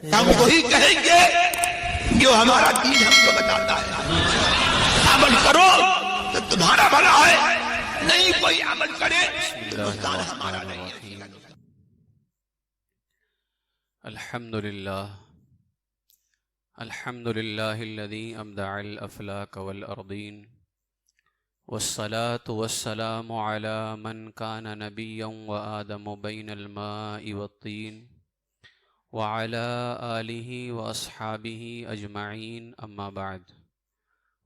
ہم وہی کہیں گے جو ہمارا دین ہم کو بتاتا ہے. عمل کرو تو تمہارا بھلا ہے، نہیں کوئی عمل کرے تو نقصان ہمارا نہیں ہے. الحمد للہ الذی ابدع الافلاک والارضین والصلاة والسلام علی من کان نبیا وآدم بین الماء والطین وعلی آلہ واصحابہ اجمعین اما بعد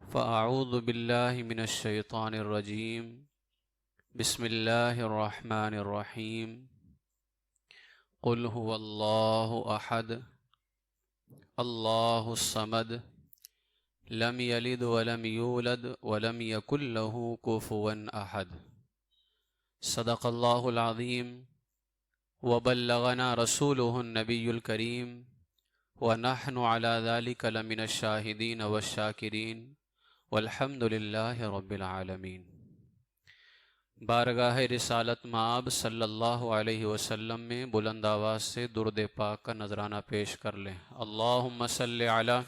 فاعوذ باللہ من الشیطان الرجیم بسم اللہ الرحمن الرحیم قل هو اللہ احد اللہ الصمد لم یلد ولم یولد ولم یکن له کفوا احد. صدق اللہ العظیم وبلغنا رسوله النبی الکریم ونحن على ذلك لمن الشاہدین والشاکرین والحمد للہ رب العالمین. بارگاہ رسالت مآب صلی اللہ علیہ وسلم میں بلند آواز سے درود پاک کا نذرانہ پیش کر لیں. اللہم صلی علی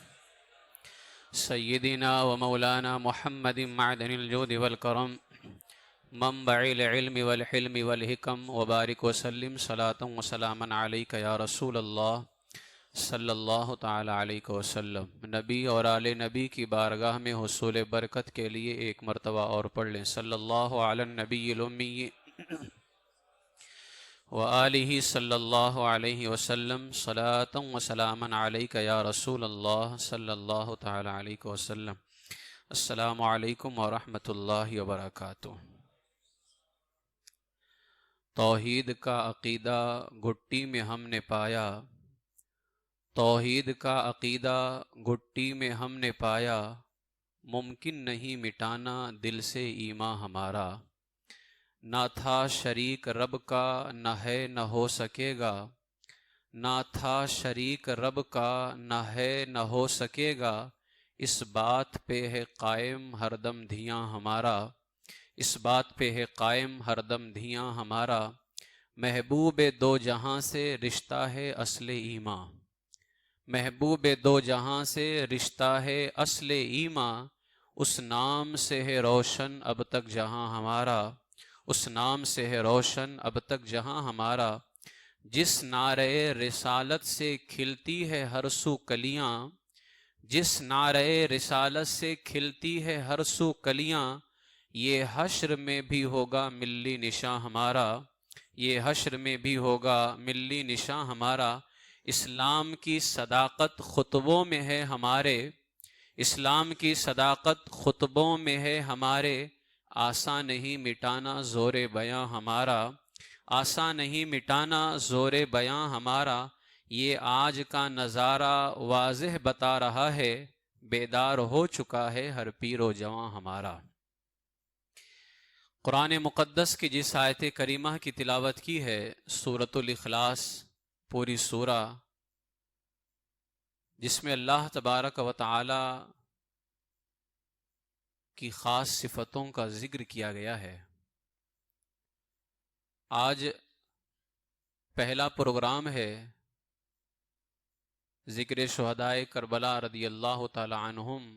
سیدنا و مولانا محمد معدن الجود والکرم منبع العلم والحلم والحکم وبارک وسلم صلاة و سلاما علیک یا رسول اللہ صلی اللہ تعالی علیہ وسلم. نبی اور آل نبی کی بارگاہ میں حصول برکت کے لیے ایک مرتبہ اور پڑھ لیں. صلی اللہ علی النبی الامی وآلہ صلی اللہ علیہ وسلم صلاۃ و سلاما علیک یا رسول اللہ صلی اللہ تعالی علیہ وسلم. السلام علیکم ورحمۃ اللہ وبرکاتہ. توحید کا عقیدہ گھٹی میں ہم نے پایا، توحید کا عقیدہ گھٹی میں ہم نے پایا، ممکن نہیں مٹانا دل سے ایمان ہمارا. نہ تھا شریک رب کا نہ ہے نہ ہو سکے گا، نہ تھا شریک رب کا نہ ہے نہ ہو سکے گا. اس بات پہ ہے قائم ہر دم دھیاں ہمارا، اس بات پہ ہے قائم ہر دم دھیاں ہمارا. محبوب دو جہاں سے رشتہ ہے اصل ایمان، محبوب دو جہاں سے رشتہ ہے اصل ایمان. اس نام سے ہے روشن اب تک جہاں ہمارا، اس نام سے ہے روشن اب تک جہاں ہمارا. جس نعرے رسالت سے کھلتی ہے ہر سو کلیاں، جس نعرے رسالت سے کھلتی ہے ہر سو کلیاں. یہ حشر میں بھی ہوگا ملی نشاں ہمارا، یہ حشر میں بھی ہوگا ملی نشاں ہمارا. اسلام کی صداقت خطبوں میں ہے ہمارے، اسلام کی صداقت خطبوں میں ہے ہمارے. آسان نہیں مٹانا زور بیاں ہمارا، آسان نہیں مٹانا زور بیاں ہمارا. یہ آج کا نظارہ واضح بتا رہا ہے، بیدار ہو چکا ہے ہر پیر و جواں ہمارا. قرآن مقدس کی جس آیت کریمہ کی تلاوت کی ہے، سورۃ الاخلاص، پوری سورہ جس میں اللہ تبارک و تعالی کی خاص صفتوں کا ذکر کیا گیا ہے. آج پہلا پروگرام ہے ذکر شہدائے کربلا رضی اللہ تعالی عنہم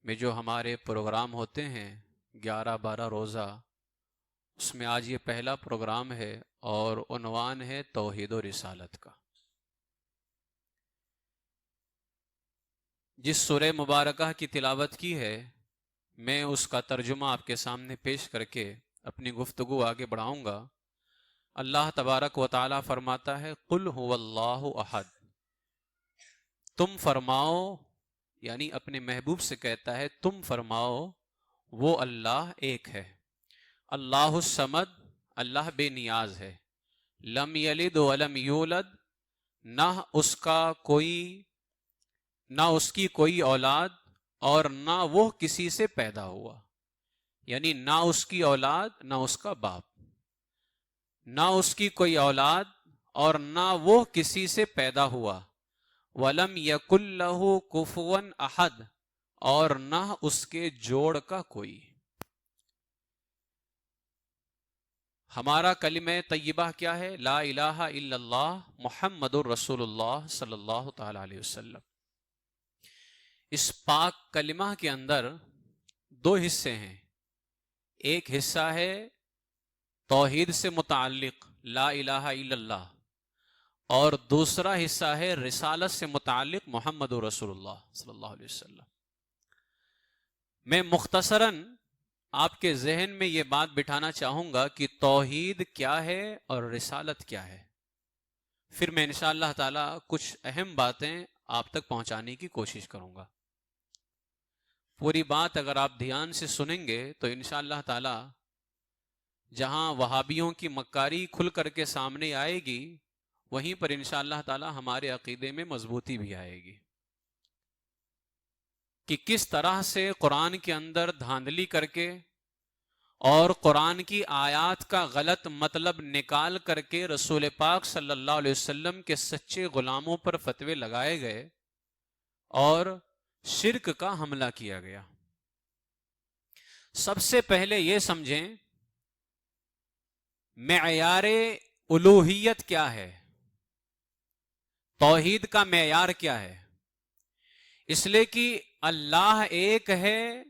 میں جو ہمارے پروگرام ہوتے ہیں 11-12 روزہ، اس میں آج یہ پہلا پروگرام ہے اور عنوان ہے توحید و رسالت کا. جس سورہ مبارکہ کی تلاوت کی ہے، میں اس کا ترجمہ آپ کے سامنے پیش کر کے اپنی گفتگو آگے بڑھاؤں گا. اللہ تبارک و تعالی فرماتا ہے قل هو اللہ احد. تم فرماؤ، یعنی اپنے محبوب سے کہتا ہے تم فرماؤ وہ اللہ ایک ہے. اللہ الصمد، اللہ بے نیاز ہے. لم یلد ولم یولد، نہ اس کا کوئی، نہ اس کی کوئی اولاد اور نہ وہ کسی سے پیدا ہوا. یعنی نہ اس کی اولاد نہ اس کا باپ، نہ اس کی کوئی اولاد اور نہ وہ کسی سے پیدا ہوا. وَلَمْ يَكُنْ لَهُ كُفُوًا أَحَدٌ، اور نہ اس کے جوڑ کا کوئی. ہمارا کلمہ طیبہ کیا ہے؟ لا الہ الا اللہ محمد الرسول اللہ صلی اللہ تعالی علیہ وسلم۔ اس پاک کلمہ کے اندر دو حصے ہیں، ایک حصہ ہے توحید سے متعلق لا الہ الا اللہ، اور دوسرا حصہ ہے رسالت سے متعلق محمد رسول اللہ صلی اللہ علیہ وسلم۔ میں مختصراً آپ کے ذہن میں یہ بات بٹھانا چاہوں گا کہ توحید کیا ہے اور رسالت کیا ہے، پھر میں انشاءاللہ تعالی کچھ اہم باتیں آپ تک پہنچانے کی کوشش کروں گا۔ پوری بات اگر آپ دھیان سے سنیں گے تو انشاءاللہ تعالی جہاں وہابیوں کی مکاری کھل کر کے سامنے آئے گی، وہیں پر انشاءاللہ تعالی ہمارے عقیدے میں مضبوطی بھی آئے گی کہ کس طرح سے قرآن کے اندر دھاندلی کر کے اور قرآن کی آیات کا غلط مطلب نکال کر کے رسول پاک صلی اللہ علیہ وسلم کے سچے غلاموں پر فتوے لگائے گئے اور شرک کا حملہ کیا گیا۔ سب سے پہلے یہ سمجھیں معیار الوہیت کیا ہے، توحید کا معیار کیا ہے۔ اس لیے کہ اللہ ایک ہے،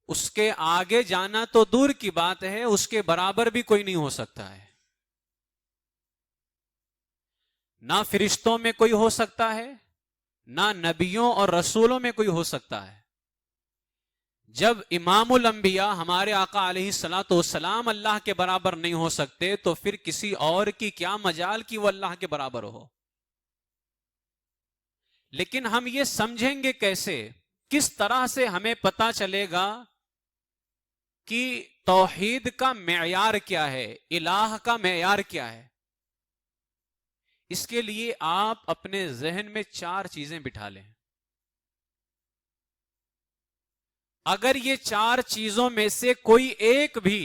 اس کے آگے جانا تو دور کی بات ہے، اس کے برابر بھی کوئی نہیں ہو سکتا ہے، نہ فرشتوں میں کوئی ہو سکتا ہے، نہ نبیوں اور رسولوں میں کوئی ہو سکتا ہے۔ جب امام الانبیاء ہمارے آقا علیہ الصلوۃ والسلام اللہ کے برابر نہیں ہو سکتے تو پھر کسی اور کی کیا مجال کہ وہ اللہ کے برابر ہو۔ لیکن ہم یہ سمجھیں گے کیسے، کس طرح سے ہمیں پتا چلے گا کہ توحید کا معیار کیا ہے، الہ کا معیار کیا ہے؟ اس کے لیے آپ اپنے ذہن میں 4 چیزیں بٹھا لیں۔ اگر یہ 4 چیزوں میں سے کوئی ایک بھی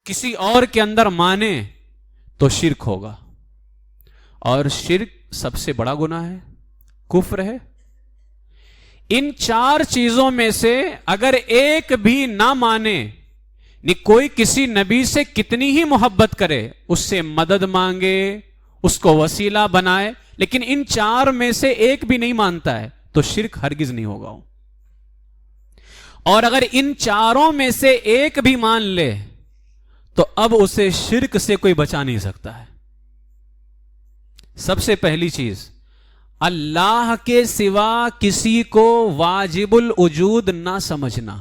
کسی اور کے اندر مانے تو شرک ہوگا، اور شرک سب سے بڑا گناہ ہے، کفر ہے۔ ان 4 چیزوں میں سے اگر ایک بھی نہ مانے، کوئی کسی نبی سے کتنی ہی محبت کرے، اس سے مدد مانگے، اس کو وسیلہ بنائے، لیکن ان 4 میں سے ایک بھی نہیں مانتا ہے تو شرک ہرگز نہیں ہوگا۔ اور اگر ان 4 میں سے ایک بھی مان لے تو اب اسے شرک سے کوئی بچا نہیں سکتا ہے۔ سب سے پہلی چیز، اللہ کے سوا کسی کو واجب الوجود نہ سمجھنا۔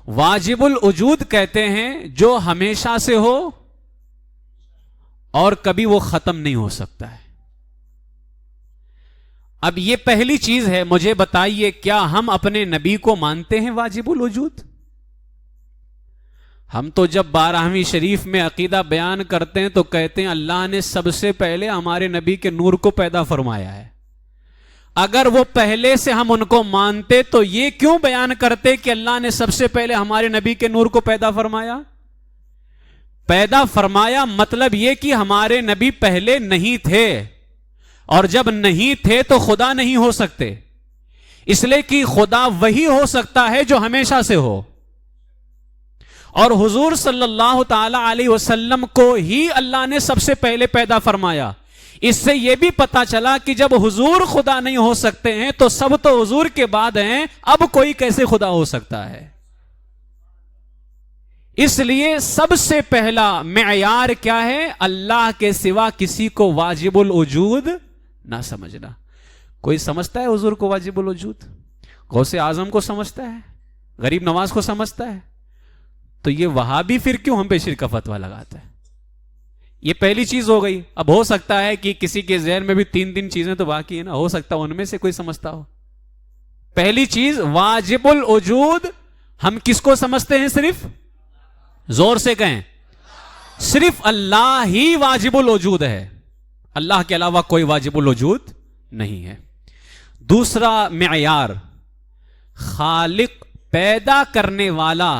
واجب الوجود کہتے ہیں جو ہمیشہ سے ہو اور کبھی وہ ختم نہیں ہو سکتا ہے۔ اب یہ پہلی چیز ہے، مجھے بتائیے کیا ہم اپنے نبی کو مانتے ہیں واجب الوجود؟ ہم تو جب 12ویں شریف میں عقیدہ بیان کرتے ہیں تو کہتے ہیں اللہ نے سب سے پہلے ہمارے نبی کے نور کو پیدا فرمایا ہے۔ اگر وہ پہلے سے ہم ان کو مانتے تو یہ کیوں بیان کرتے کہ اللہ نے سب سے پہلے ہمارے نبی کے نور کو پیدا فرمایا؟ پیدا فرمایا مطلب یہ کہ ہمارے نبی پہلے نہیں تھے، اور جب نہیں تھے تو خدا نہیں ہو سکتے، اس لیے کہ خدا وہی ہو سکتا ہے جو ہمیشہ سے ہو، اور حضور صلی اللہ تعالی علیہ وسلم کو ہی اللہ نے سب سے پہلے پیدا فرمایا۔ اس سے یہ بھی پتا چلا کہ جب حضور خدا نہیں ہو سکتے ہیں تو سب تو حضور کے بعد ہیں، اب کوئی کیسے خدا ہو سکتا ہے؟ اس لیے سب سے پہلا معیار کیا ہے؟ اللہ کے سوا کسی کو واجب الوجود نہ سمجھنا۔ کوئی سمجھتا ہے حضور کو واجب الوجود؟ غوث اعظم کو سمجھتا ہے؟ غریب نواز کو سمجھتا ہے؟ تو یہ وہابی پھر کیوں ہم پہ شرک کا فتویٰ لگاتا ہے؟ یہ پہلی چیز ہو گئی۔ اب ہو سکتا ہے کہ کسی کے ذہن میں بھی 3 چیزیں تو باقی ہیں نا، ہو سکتا ہے ان میں سے کوئی سمجھتا ہو۔ پہلی چیز واجب الوجود ہم کس کو سمجھتے ہیں؟ صرف زور سے کہیں، صرف اللہ ہی واجب الوجود ہے، اللہ کے علاوہ کوئی واجب الوجود نہیں ہے۔ دوسرا معیار، خالق پیدا کرنے والا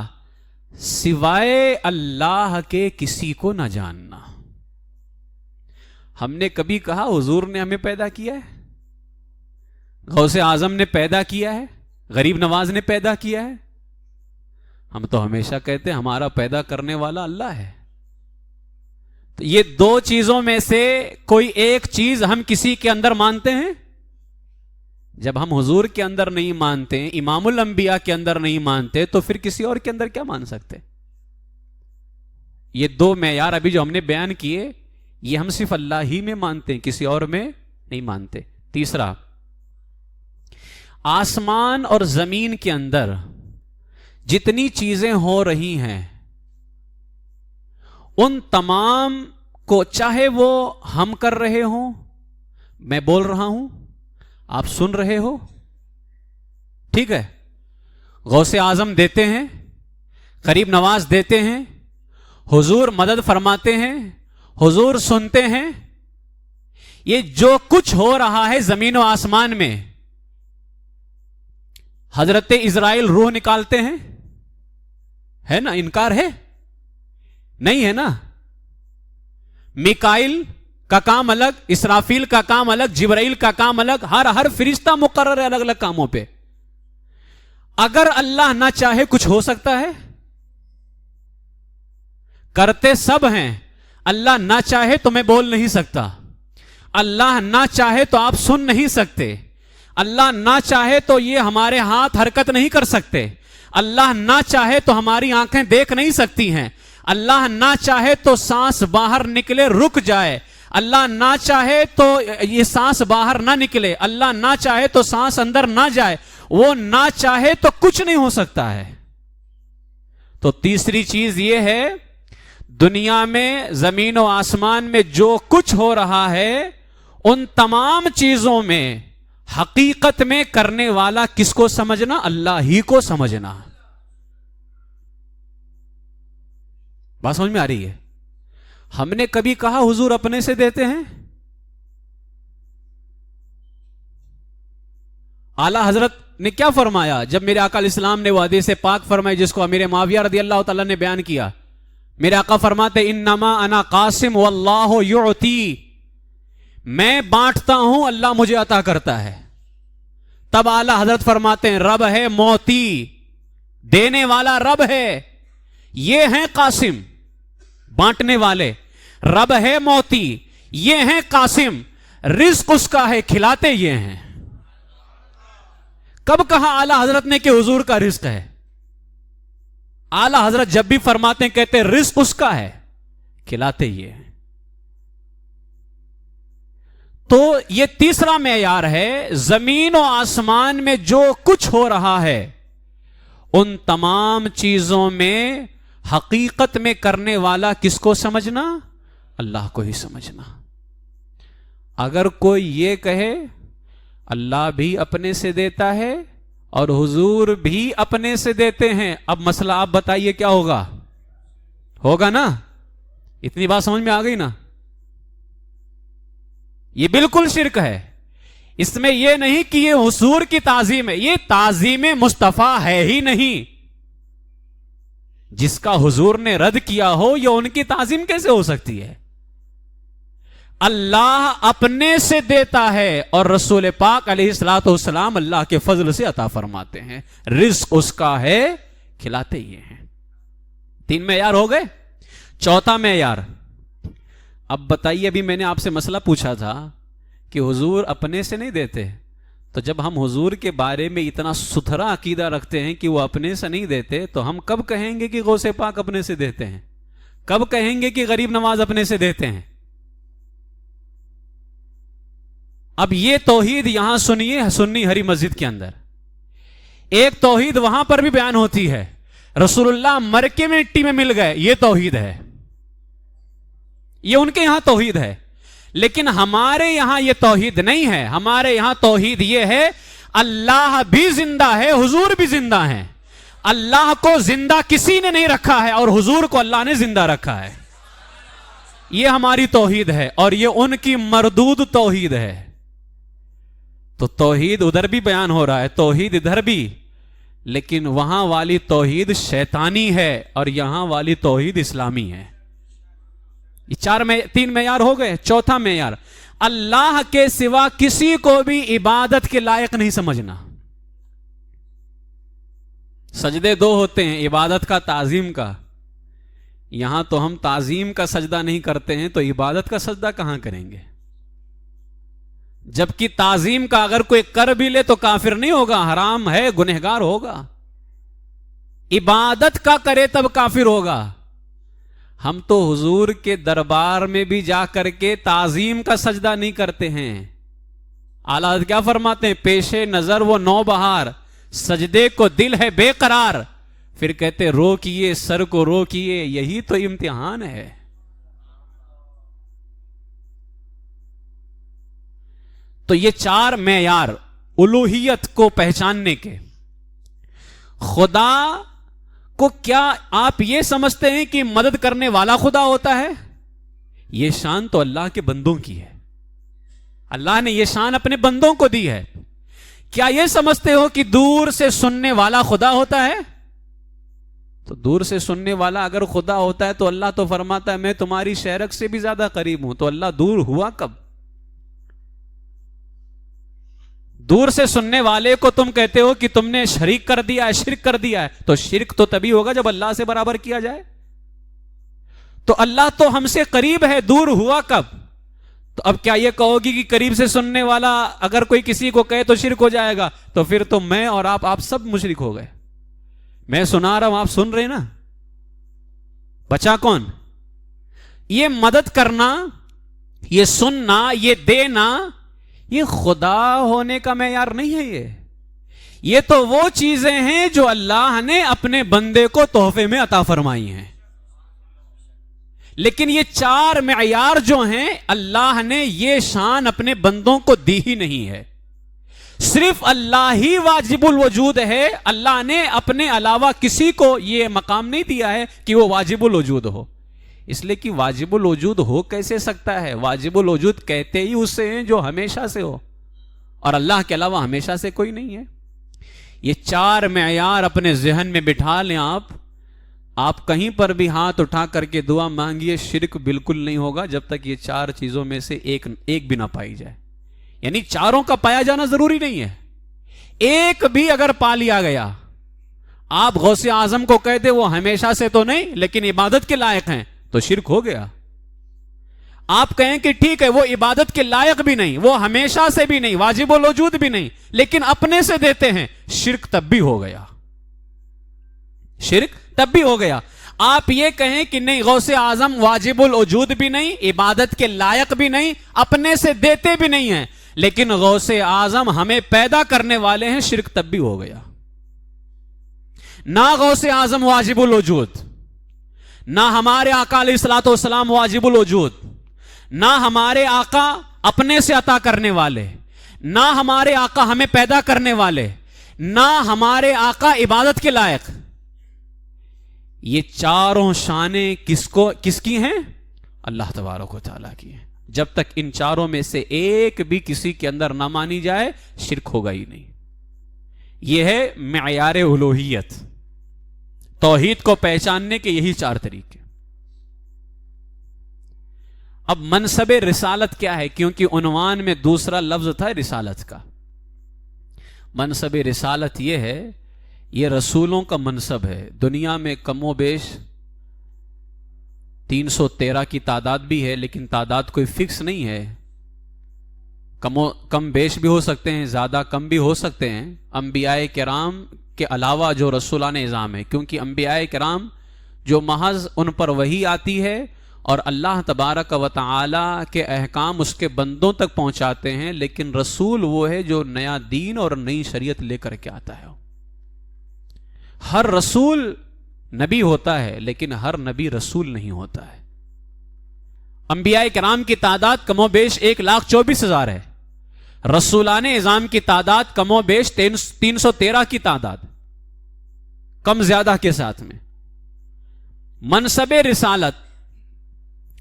سوائے اللہ کے کسی کو نہ جاننا۔ ہم نے کبھی کہا حضور نے ہمیں پیدا کیا ہے، غوث اعظم نے پیدا کیا ہے، غریب نواز نے پیدا کیا ہے؟ ہم تو ہمیشہ کہتے ہیں ہمارا پیدا کرنے والا اللہ ہے. تو یہ دو چیزوں میں سے کوئی ایک چیز ہم کسی کے اندر مانتے ہیں؟ جب ہم حضور کے اندر نہیں مانتے، امام الانبیاء کے اندر نہیں مانتے، تو پھر کسی اور کے اندر کیا مان سکتے؟ یہ دو معیار ابھی جو ہم نے بیان کیے، یہ ہم صرف اللہ ہی میں مانتے ہیں، کسی اور میں نہیں مانتے. تیسرا، آسمان اور زمین کے اندر جتنی چیزیں ہو رہی ہیں ان تمام کو، چاہے وہ ہم کر رہے ہوں، میں بول رہا ہوں، آپ سن رہے ہو، ٹھیک ہے، غوث اعظم دیتے ہیں، قریب نواز دیتے ہیں، حضور مدد فرماتے ہیں، حضور سنتے ہیں، یہ جو کچھ ہو رہا ہے زمین و آسمان میں، حضرت اسرائیل روح نکالتے ہیں، ہے نا؟ انکار ہے؟ نہیں ہے نا؟ میکائیل کا کام الگ، اسرافیل کا کام الگ، جبرائیل کا کام الگ، ہر فرشتہ مقرر ہے الگ الگ کاموں پہ. اگر اللہ نہ چاہے کچھ ہو سکتا ہے؟ کرتے سب ہیں. اللہ نہ چاہے تو میں بول نہیں سکتا، اللہ نہ چاہے تو آپ سن نہیں سکتے، اللہ نہ چاہے تو یہ ہمارے ہاتھ حرکت نہیں کر سکتے، اللہ نہ چاہے تو ہماری آنکھیں دیکھ نہیں سکتی ہیں، اللہ نہ چاہے تو سانس باہر نکلے رک جائے، اللہ نہ چاہے تو یہ سانس باہر نہ نکلے، اللہ نہ چاہے تو سانس اندر نہ جائے، وہ نہ چاہے تو کچھ نہیں ہو سکتا ہے. تو تیسری چیز یہ ہے، دنیا میں زمین و آسمان میں جو کچھ ہو رہا ہے ان تمام چیزوں میں حقیقت میں کرنے والا کس کو سمجھنا؟ اللہ ہی کو سمجھنا. بات سمجھ میں آ رہی ہے؟ ہم نے کبھی کہا حضور اپنے سے دیتے ہیں؟ اعلی حضرت نے کیا فرمایا جب میرے آقا علیہ السلام نے وہ حدیث پاک فرمائی جس کو امیر معاویہ رضی اللہ تعالیٰ نے بیان کیا؟ میرے آقا فرماتے انما انا قاسم واللہ یعطی، میں بانٹتا ہوں، اللہ مجھے عطا کرتا ہے. تب اعلی حضرت فرماتے ہیں رب ہے موتی، دینے والا رب ہے، یہ ہیں قاسم بانٹنے والے، رب ہے موتی، یہ ہیں قاسم، رزق اس کا ہے، کھلاتے یہ ہیں. کب کہا اعلی حضرت نے کہ حضور کا رزق ہے؟ اعلی حضرت جب بھی فرماتے ہیں کہتے ہیں رزق اس کا ہے، کھلاتے یہ ہیں. تو یہ تیسرا معیار ہے، زمین و آسمان میں جو کچھ ہو رہا ہے ان تمام چیزوں میں حقیقت میں کرنے والا کس کو سمجھنا؟ اللہ کو ہی سمجھنا. اگر کوئی یہ کہے اللہ بھی اپنے سے دیتا ہے اور حضور بھی اپنے سے دیتے ہیں، اب مسئلہ آپ بتائیے کیا ہوگا؟ ہوگا نا؟ اتنی بات سمجھ میں آ گئی نا؟ یہ بالکل شرک ہے. اس میں یہ نہیں کہ یہ حضور کی تعظیم ہے، یہ تعظیم مصطفیٰ ہے ہی نہیں. جس کا حضور نے رد کیا ہو یہ ان کی تعظیم کیسے ہو سکتی ہے؟ اللہ اپنے سے دیتا ہے اور رسول پاک علیہ الصلوۃ والسلام اللہ کے فضل سے عطا فرماتے ہیں، رزق اس کا ہے، کھلاتے یہ ہیں. 3 معیار ہو گئے. چوتھا معیار، اب بتائیے، ابھی میں نے آپ سے مسئلہ پوچھا تھا کہ حضور اپنے سے نہیں دیتے، تو جب ہم حضور کے بارے میں اتنا ستھرا عقیدہ رکھتے ہیں کہ وہ اپنے سے نہیں دیتے، تو ہم کب کہیں گے کہ غوث پاک اپنے سے دیتے ہیں؟ کب کہیں گے کہ غریب نواز اپنے سے دیتے ہیں؟ اب یہ توحید یہاں سنیے سنی ہری مسجد کے اندر، ایک توحید وہاں پر بھی بیان ہوتی ہے، رسول اللہ مر کے مٹی میں مل گئے، یہ توحید ہے، یہ ان کے یہاں توحید ہے. لیکن ہمارے یہاں یہ توحید نہیں ہے. ہمارے یہاں توحید یہ ہے اللہ بھی زندہ ہے، حضور بھی زندہ ہیں. اللہ کو زندہ کسی نے نہیں رکھا ہے اور حضور کو اللہ نے زندہ رکھا ہے. یہ ہماری توحید ہے اور یہ ان کی مردود توحید ہے. تو توحید ادھر بھی بیان ہو رہا ہے، توحید ادھر بھی، لیکن وہاں والی توحید شیطانی ہے اور یہاں والی توحید اسلامی ہے. یہ 3 معیار ہو گئے. چوتھا معیار، اللہ کے سوا کسی کو بھی عبادت کے لائق نہیں سمجھنا. سجدے دو ہوتے ہیں، عبادت کا، تعظیم کا. یہاں تو ہم تعظیم کا سجدہ نہیں کرتے ہیں، تو عبادت کا سجدہ کہاں کریں گے؟ جبکہ تعظیم کا اگر کوئی کر بھی لے تو کافر نہیں ہوگا، حرام ہے، گنہگار ہوگا. عبادت کا کرے تب کافر ہوگا. ہم تو حضور کے دربار میں بھی جا کر کے تعظیم کا سجدہ نہیں کرتے ہیں. اعلیٰ حضرت کیا فرماتے ہیں؟ پیشے نظر وہ نو بہار، سجدے کو دل ہے بے قرار. پھر کہتے روکیے سر کو روکیے، یہی تو امتحان ہے. تو یہ چار معیار الوہیت کو پہچاننے کے. خدا کو کیا آپ یہ سمجھتے ہیں کہ مدد کرنے والا خدا ہوتا ہے؟ یہ شان تو اللہ کے بندوں کی ہے. اللہ نے یہ شان اپنے بندوں کو دی ہے. کیا یہ سمجھتے ہو کہ دور سے سننے والا خدا ہوتا ہے؟ تو دور سے سننے والا اگر خدا ہوتا ہے تو اللہ تو فرماتا ہے میں تمہاری شہرک سے بھی زیادہ قریب ہوں. تو اللہ دور ہوا کب؟ دور سے سننے والے کو تم کہتے ہو کہ تم نے شریک کر دیا ہے، شرک کر دیا ہے. تو شرک تو تبھی ہوگا جب اللہ سے برابر کیا جائے. تو اللہ تو ہم سے قریب ہے، دور ہوا کب؟ تو اب کیا یہ کہو گی کہ قریب سے سننے والا اگر کوئی کسی کو کہے تو شرک ہو جائے گا؟ تو پھر تو میں اور آپ سب مشرک ہو گئے. میں سنا رہا ہوں، آپ سن رہے نا، بچا کون؟ یہ مدد کرنا، یہ سننا، یہ دینا، یہ خدا ہونے کا معیار نہیں ہے. یہ تو وہ چیزیں ہیں جو اللہ نے اپنے بندے کو تحفے میں عطا فرمائی ہیں. لیکن یہ چار معیار جو ہیں اللہ نے یہ شان اپنے بندوں کو دی ہی نہیں ہے. صرف اللہ ہی واجب الوجود ہے. اللہ نے اپنے علاوہ کسی کو یہ مقام نہیں دیا ہے کہ وہ واجب الوجود ہو. اس لیے کہ واجب الوجود ہو کیسے سکتا ہے؟ واجب الوجود کہتے ہی اسے ہیں جو ہمیشہ سے ہو، اور اللہ کے علاوہ ہمیشہ سے کوئی نہیں ہے. یہ چار معیار اپنے ذہن میں بٹھا لیں. آپ کہیں پر بھی ہاتھ اٹھا کر کے دعا مانگیے، شرک بالکل نہیں ہوگا جب تک یہ چار چیزوں میں سے ایک بھی نہ پائی جائے. یعنی چاروں کا پایا جانا ضروری نہیں ہے، ایک بھی اگر پا لیا گیا. آپ غوث اعظم کو کہتے وہ ہمیشہ سے تو نہیں لیکن عبادت کے لائق ہیں، تو شرک ہو گیا. آپ کہیں کہ ٹھیک ہے وہ عبادت کے لائق بھی نہیں، وہ ہمیشہ سے بھی نہیں، واجب الوجود بھی نہیں، لیکن اپنے سے دیتے ہیں، شرک تب بھی ہو گیا. شرک تب بھی ہو گیا. آپ یہ کہیں کہ نہیں غوث اعظم واجب الوجود بھی نہیں، عبادت کے لائق بھی نہیں، اپنے سے دیتے بھی نہیں ہیں، لیکن غوث اعظم ہمیں پیدا کرنے والے ہیں، شرک تب بھی ہو گیا. نہ غوث اعظم واجب الوجود، نہ ہمارے آقا علیہ الصلوۃ والسلام واجب الوجود، نہ ہمارے آقا اپنے سے عطا کرنے والے، نہ ہمارے آقا ہمیں پیدا کرنے والے، نہ ہمارے آقا عبادت کے لائق. یہ چاروں شانیں کس کی ہیں؟ اللہ تبارک و تعالیٰ کی ہیں. جب تک ان چاروں میں سے ایک بھی کسی کے اندر نہ مانی جائے شرک ہوگا ہی نہیں. یہ ہے معیار الوہیت. توحید کو پہچاننے کے یہی چار طریقے. اب منصب رسالت کیا ہے؟ کیونکہ عنوان میں دوسرا لفظ تھا رسالت کا. منصب رسالت یہ ہے، یہ رسولوں کا منصب ہے. دنیا میں کم و بیش 313 کی تعداد بھی ہے، لیکن تعداد کوئی فکس نہیں ہے. کم بیش بھی ہو سکتے ہیں، زیادہ کم بھی ہو سکتے ہیں. انبیاء کرام کے علاوہ جو رسولان اعظام ہیں، کیونکہ انبیاء کرام جو محض ان پر وحی آتی ہے اور اللہ تبارک و تعالی کے احکام اس کے بندوں تک پہنچاتے ہیں، لیکن رسول وہ ہے جو نیا دین اور نئی شریعت لے کر کے آتا ہے. ہر رسول نبی ہوتا ہے لیکن ہر نبی رسول نہیں ہوتا ہے. انبیاء کرام کی تعداد کم و بیش 1,24,000 ہے. رسولان اعظام کی تعداد کم و بیش 313 کی تعداد، کم زیادہ کے ساتھ میں. منصب رسالت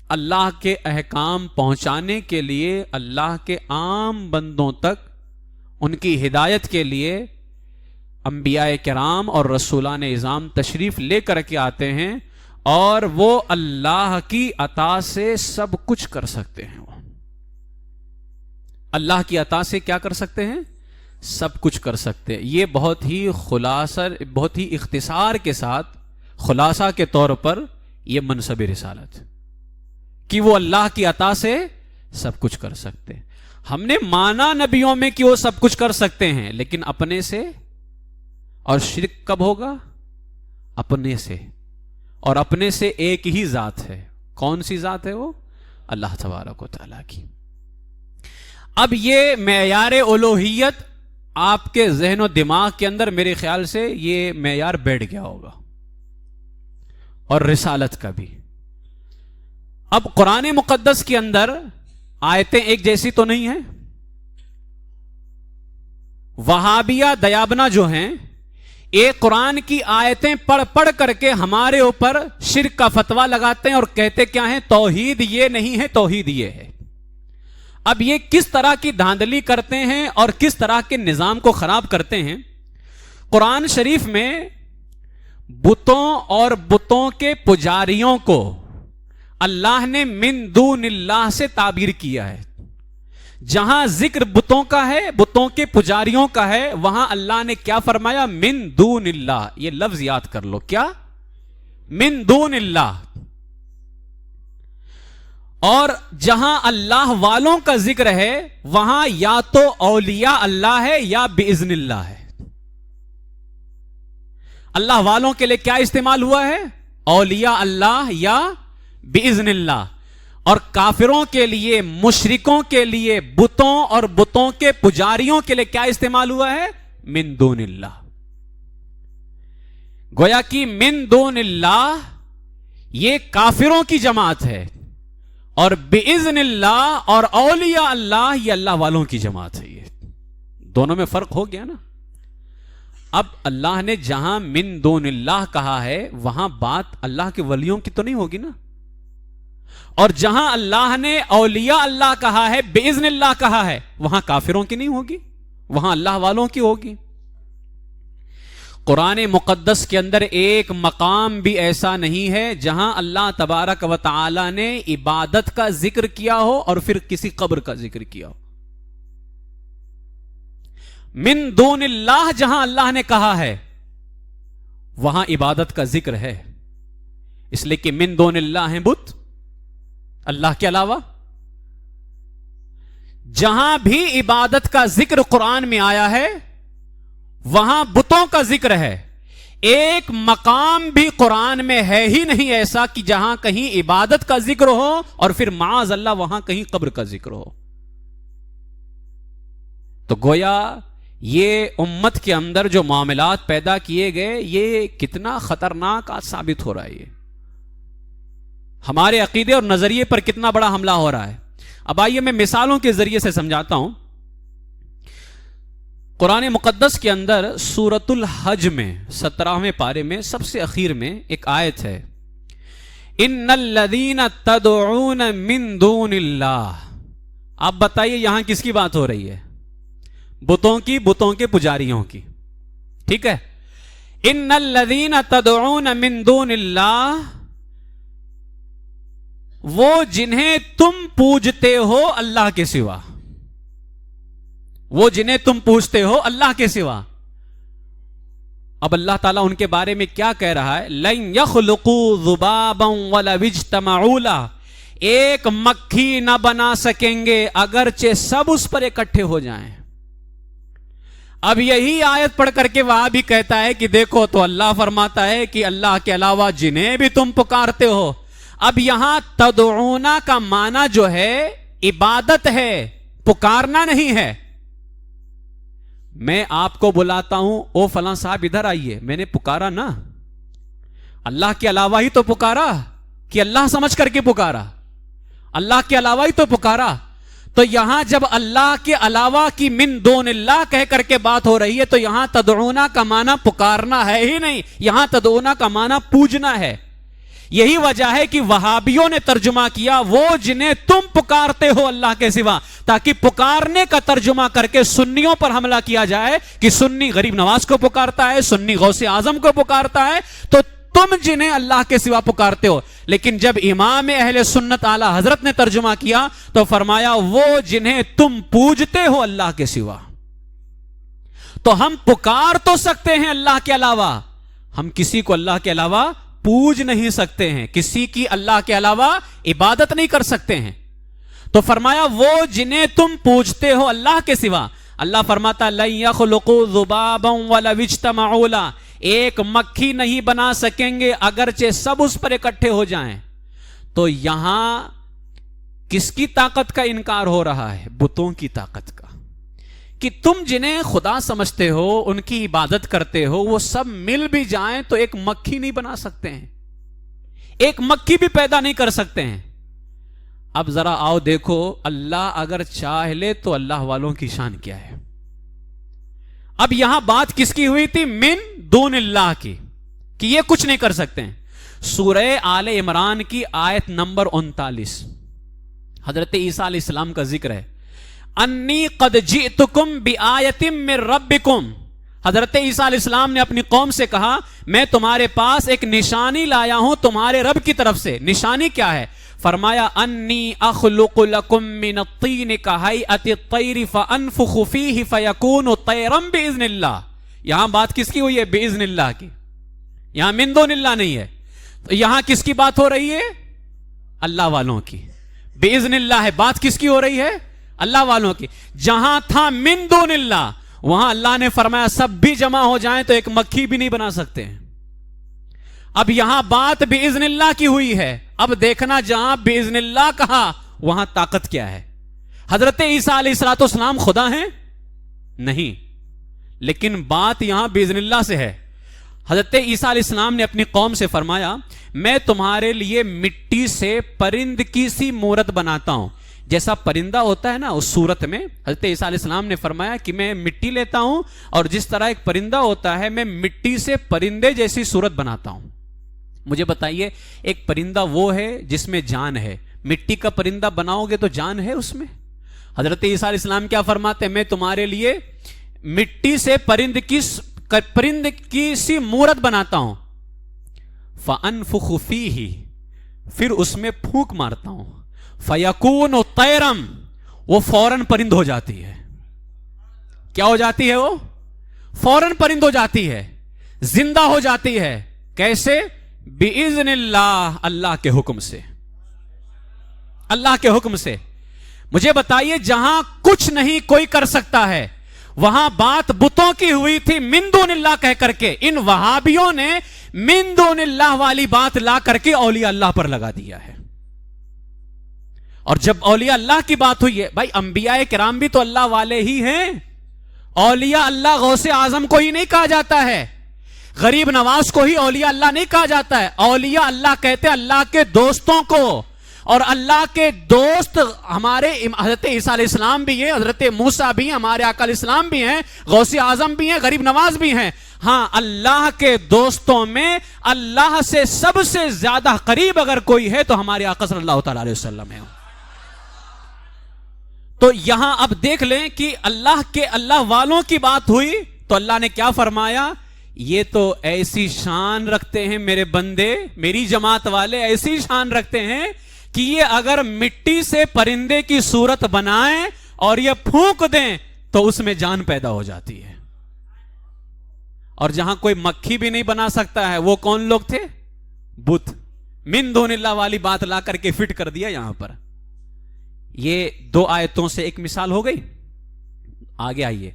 اللہ کے احکام پہنچانے کے لیے، اللہ کے عام بندوں تک ان کی ہدایت کے لیے انبیاء کرام اور رسولان اعظام تشریف لے کر کے آتے ہیں، اور وہ اللہ کی عطا سے سب کچھ کر سکتے ہیں. وہ اللہ کی عطا سے کیا کر سکتے ہیں؟ سب کچھ کر سکتے. یہ بہت ہی اختصار کے ساتھ خلاصہ کے طور پر یہ منصب رسالت کہ وہ اللہ کی عطا سے سب کچھ کر سکتے. ہم نے مانا نبیوں میں کہ وہ سب کچھ کر سکتے ہیں، لیکن اپنے سے. اور شرک کب ہوگا؟ اپنے سے. اور اپنے سے ایک ہی ذات ہے. کون سی ذات ہے وہ؟ اللہ تبارک و تعالیٰ کی. اب یہ معیار الوہیت آپ کے ذہن و دماغ کے اندر میرے خیال سے یہ معیار بیٹھ گیا ہوگا، اور رسالت کا بھی. اب قرآن مقدس کے اندر آیتیں ایک جیسی تو نہیں ہیں. وہابیہ دیابنا جو ہیں، ایک قرآن کی آیتیں پڑھ کر کے ہمارے اوپر شرک کا فتویٰ لگاتے ہیں اور کہتے کیا ہیں؟ توحید یہ نہیں ہے، توحید یہ ہے. اب یہ کس طرح کی دھاندلی کرتے ہیں اور کس طرح کے نظام کو خراب کرتے ہیں. قرآن شریف میں بتوں اور بتوں کے پجاریوں کو اللہ نے من دون اللہ سے تعبیر کیا ہے. جہاں ذکر بتوں کا ہے، بتوں کے پجاریوں کا ہے، وہاں اللہ نے کیا فرمایا؟ من دون اللہ. یہ لفظ یاد کر لو. کیا؟ من دون اللہ. اور جہاں اللہ والوں کا ذکر ہے وہاں یا تو اولیاء اللہ ہے یا باذن اللہ ہے. اللہ والوں کے لیے کیا استعمال ہوا ہے؟ اولیاء اللہ یا باذن اللہ. اور کافروں کے لیے، مشرکوں کے لیے، بتوں اور بتوں کے پجاریوں کے لیے کیا استعمال ہوا ہے؟ من دون اللہ. گویا کہ من دون اللہ یہ کافروں کی جماعت ہے، اور باذن اللہ اور اولیاء اللہ یہ اللہ والوں کی جماعت ہے. یہ دونوں میں فرق ہو گیا نا. اب اللہ نے جہاں من دون اللہ کہا ہے وہاں بات اللہ کے ولیوں کی تو نہیں ہوگی نا. اور جہاں اللہ نے اولیاء اللہ کہا ہے، باذن اللہ کہا ہے، وہاں کافروں کی نہیں ہوگی، وہاں اللہ والوں کی ہوگی. قرآن مقدس کے اندر ایک مقام بھی ایسا نہیں ہے جہاں اللہ تبارک و تعالی نے عبادت کا ذکر کیا ہو اور پھر کسی قبر کا ذکر کیا ہو. من دون اللہ جہاں اللہ نے کہا ہے وہاں عبادت کا ذکر ہے، اس لیے کہ من دون اللہ ہیں بت، اللہ کے علاوہ. جہاں بھی عبادت کا ذکر قرآن میں آیا ہے وہاں بتوں کا ذکر ہے. ایک مقام بھی قرآن میں ہے ہی نہیں ایسا کہ جہاں کہیں عبادت کا ذکر ہو اور پھر معاذ اللہ وہاں کہیں قبر کا ذکر ہو. تو گویا یہ امت کے اندر جو معاملات پیدا کیے گئے یہ کتنا خطرناک آج ثابت ہو رہا ہے. یہ ہمارے عقیدے اور نظریے پر کتنا بڑا حملہ ہو رہا ہے. اب آئیے میں مثالوں کے ذریعے سے سمجھاتا ہوں. قرآن مقدس کے اندر سورۃ الحج میں 17ویں پارے میں سب سے اخیر میں ایک آیت ہے، ان الذین تدعون من دون اللہ. آپ بتائیے یہاں کس کی بات ہو رہی ہے؟ بتوں کی، بتوں کے پجاریوں کی. ٹھیک ہے. ان الذین تدعون من دون اللہ، وہ جنہیں تم پوجتے ہو اللہ کے سوا، وہ جنہیں تم پوجتے ہو اللہ کے سوا. اب اللہ تعالیٰ ان کے بارے میں کیا کہہ رہا ہے؟ لَن يَخْلُقُوا ذُبَابًا وَلَوِ اجْتَمَعُوا لَهُ. ایک مکھی نہ بنا سکیں گے اگرچہ سب اس پر اکٹھے ہو جائیں. اب یہی آیت پڑھ کر کے وہاں بھی کہتا ہے کہ دیکھو تو اللہ فرماتا ہے کہ اللہ کے علاوہ جنہیں بھی تم پکارتے ہو. اب یہاں تدعونا کا معنی جو ہے عبادت ہے، پکارنا نہیں ہے. میں آپ کو بلاتا ہوں، او فلاں صاحب ادھر آئیے، میں نے پکارا نا، اللہ کے علاوہ ہی تو پکارا، کہ اللہ سمجھ کر کے پکارا، اللہ کے علاوہ ہی تو پکارا. تو یہاں جب اللہ کے علاوہ کی من دون اللہ کہہ کر کے بات ہو رہی ہے تو یہاں تدعونا کا معنی پکارنا ہے ہی نہیں، یہاں تدعونا کا معنی پوجنا ہے. یہی وجہ ہے کہ وہابیوں نے ترجمہ کیا وہ جنہیں تم پکارتے ہو اللہ کے سوا، تاکہ پکارنے کا ترجمہ کر کے سنیوں پر حملہ کیا جائے کہ سنی غریب نواز کو پکارتا ہے، سنی غوث اعظم کو پکارتا ہے، تو تم جنہیں اللہ کے سوا پکارتے ہو. لیکن جب امام اہل سنت اعلی حضرت نے ترجمہ کیا تو فرمایا وہ جنہیں تم پوجتے ہو اللہ کے سوا. تو ہم پکار تو سکتے ہیں اللہ کے علاوہ، ہم کسی کو اللہ کے علاوہ پوج نہیں سکتے ہیں، کسی کی اللہ کے علاوہ عبادت نہیں کر سکتے ہیں۔ تو فرمایا وہ جنہیں تم پوجتے ہو اللہ کے سوا، اللہ فرماتا لن یخلقوا ذبابا ولو اجتمعوا له، ایک مکھی نہیں بنا سکیں گے اگرچہ سب اس پر اکٹھے ہو جائیں۔ تو یہاں کس کی طاقت کا انکار ہو رہا ہے؟ بتوں کی طاقت کا، کہ تم جنہیں خدا سمجھتے ہو، ان کی عبادت کرتے ہو، وہ سب مل بھی جائیں تو ایک مکھی نہیں بنا سکتے ہیں، ایک مکھی بھی پیدا نہیں کر سکتے ہیں۔ اب ذرا آؤ دیکھو، اللہ اگر چاہ لے تو اللہ والوں کی شان کیا ہے۔ اب یہاں بات کس کی ہوئی تھی؟ من دون اللہ کی، کہ یہ کچھ نہیں کر سکتے ہیں۔ سورہ آل عمران کی آیت نمبر 39 حضرت عیسیٰ علیہ السلام کا ذکر ہے، انی قد جئتکم بآیت من ربکم۔ حضرت عیسیٰ علیہ السلام نے اپنی قوم سے کہا میں تمہارے پاس ایک نشانی لایا ہوں تمہارے رب کی طرف سے۔ نشانی کیا ہے؟ فرمایا انی اخلق لکم من الطین کہیئت الطیر فانفخ فیہ فیکون طیرا باذن اللہ۔ یہاں بات کس کی ہوئی ہے؟ باذن اللہ کی، یہاں من دون اللہ نہیں ہے۔ تو یہاں کس کی بات ہو رہی ہے؟ اللہ والوں کی۔ باذن اللہ ہے، بات کس کی ہو رہی ہے؟ اللہ والوں کی۔ جہاں تھا من دون اللہ، وہاں اللہ نے فرمایا سب بھی جمع ہو جائیں تو ایک مکھی بھی نہیں بنا سکتے ہیں۔ اب یہاں بات باذن اللہ کی ہوئی ہے، اب دیکھنا جہاں باذن اللہ کہا وہاں طاقت کیا ہے۔ حضرت عیسیٰ علیہ السلام خدا ہیں؟ نہیں، لیکن بات یہاں باذن اللہ سے ہے۔ حضرت عیسیٰ علیہ السلام نے اپنی قوم سے فرمایا میں تمہارے لیے مٹی سے پرند کی سی مورت بناتا ہوں، جیسا پرندہ ہوتا ہے نا اس صورت میں۔ حضرت عیسیٰ علیہ السلام نے فرمایا کہ میں مٹی لیتا ہوں اور جس طرح ایک پرندہ ہوتا ہے میں مٹی سے پرندے جیسی صورت بناتا ہوں۔ مجھے بتائیے ایک پرندہ وہ ہے جس میں جان ہے، مٹی کا پرندہ بناؤ گے تو جان ہے اس میں؟ حضرت عیسیٰ علیہ السلام کیا فرماتے ہیں؟ میں تمہارے لیے مٹی سے پرند کی سی مورت بناتا ہوں، فانفخ فیہ، پھر اس میں پھونک مارتا ہوں، فیکون طیرم، وہ فوراً پرند ہو جاتی ہے۔ کیا ہو جاتی ہے؟ وہ فوراً پرند ہو جاتی ہے، زندہ ہو جاتی ہے۔ کیسے؟ باذن اللہ، اللہ کے حکم سے، اللہ کے حکم سے۔ مجھے بتائیے جہاں کچھ نہیں کوئی کر سکتا ہے وہاں بات بتوں کی ہوئی تھی من دون اللہ کہہ کر کے، ان وہابیوں نے من دون اللہ والی بات لا کر کے اولیاء اللہ پر لگا دیا ہے۔ اور جب اولیاء اللہ کی بات ہوئی ہے، بھائی انبیاء کرام بھی تو اللہ والے ہی ہیں، اولیاء اللہ غوث اعظم کو ہی نہیں کہا جاتا ہے، غریب نواز کو ہی اولیاء اللہ نہیں کہا جاتا ہے، اولیاء اللہ کہتے ہیں اللہ کے دوستوں کو، اور اللہ کے دوست ہمارے حضرت عیسیٰ علیہ السلام بھی ہیں، حضرت موسیٰ بھی ہیں، ہمارے آقا علیہ السلام بھی ہیں، غوث اعظم بھی ہیں، غریب نواز بھی ہیں۔ ہاں اللہ کے دوستوں میں اللہ سے سب سے زیادہ قریب اگر کوئی ہے تو ہمارے آقا صلی اللہ تعالی علیہ وسلم ہے۔ تو یہاں اب دیکھ لیں کہ اللہ والوں کی بات ہوئی تو اللہ نے کیا فرمایا؟ یہ تو ایسی شان رکھتے ہیں میرے بندے، میری جماعت والے ایسی شان رکھتے ہیں کہ یہ اگر مٹی سے پرندے کی صورت بنائیں اور یہ پھونک دیں تو اس میں جان پیدا ہو جاتی ہے۔ اور جہاں کوئی مکھی بھی نہیں بنا سکتا ہے وہ کون لوگ تھے؟ بت۔ من دون اللہ والی بات لا کر کے فٹ کر دیا یہاں پر۔ یہ دو آیتوں سے ایک مثال ہو گئی۔ آگے آئیے،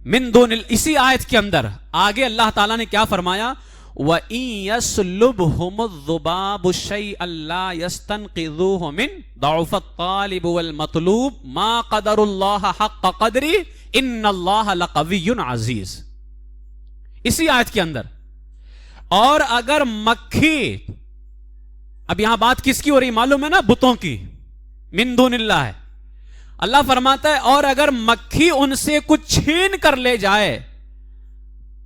من دون اسی آیت کے اندر آگے اللہ تعالیٰ نے کیا فرمایا؟ وَإِن يَسْلُبْهُمُ الذُّبَابُ شَيْئًا لَا يَسْتَنْقِذُوهُ مِنْ ضَعُفَ الطَّالِبُ وَالْمَطْلُوبُ مَا قَدَرُ اللَّهَ حَقَّ قَدْرِهِ إِنَّ اللَّهَ لَقَوِيٌّ عَزِيزٌ۔ اسی آیت کے اندر اور اگر مکھی، اب یہاں بات کس کی ہو رہی معلوم ہے نا؟ بتوں کی، من دون اللہ ہے۔ اللہ فرماتا ہے اور اگر مکھی ان سے کچھ چھین کر لے جائے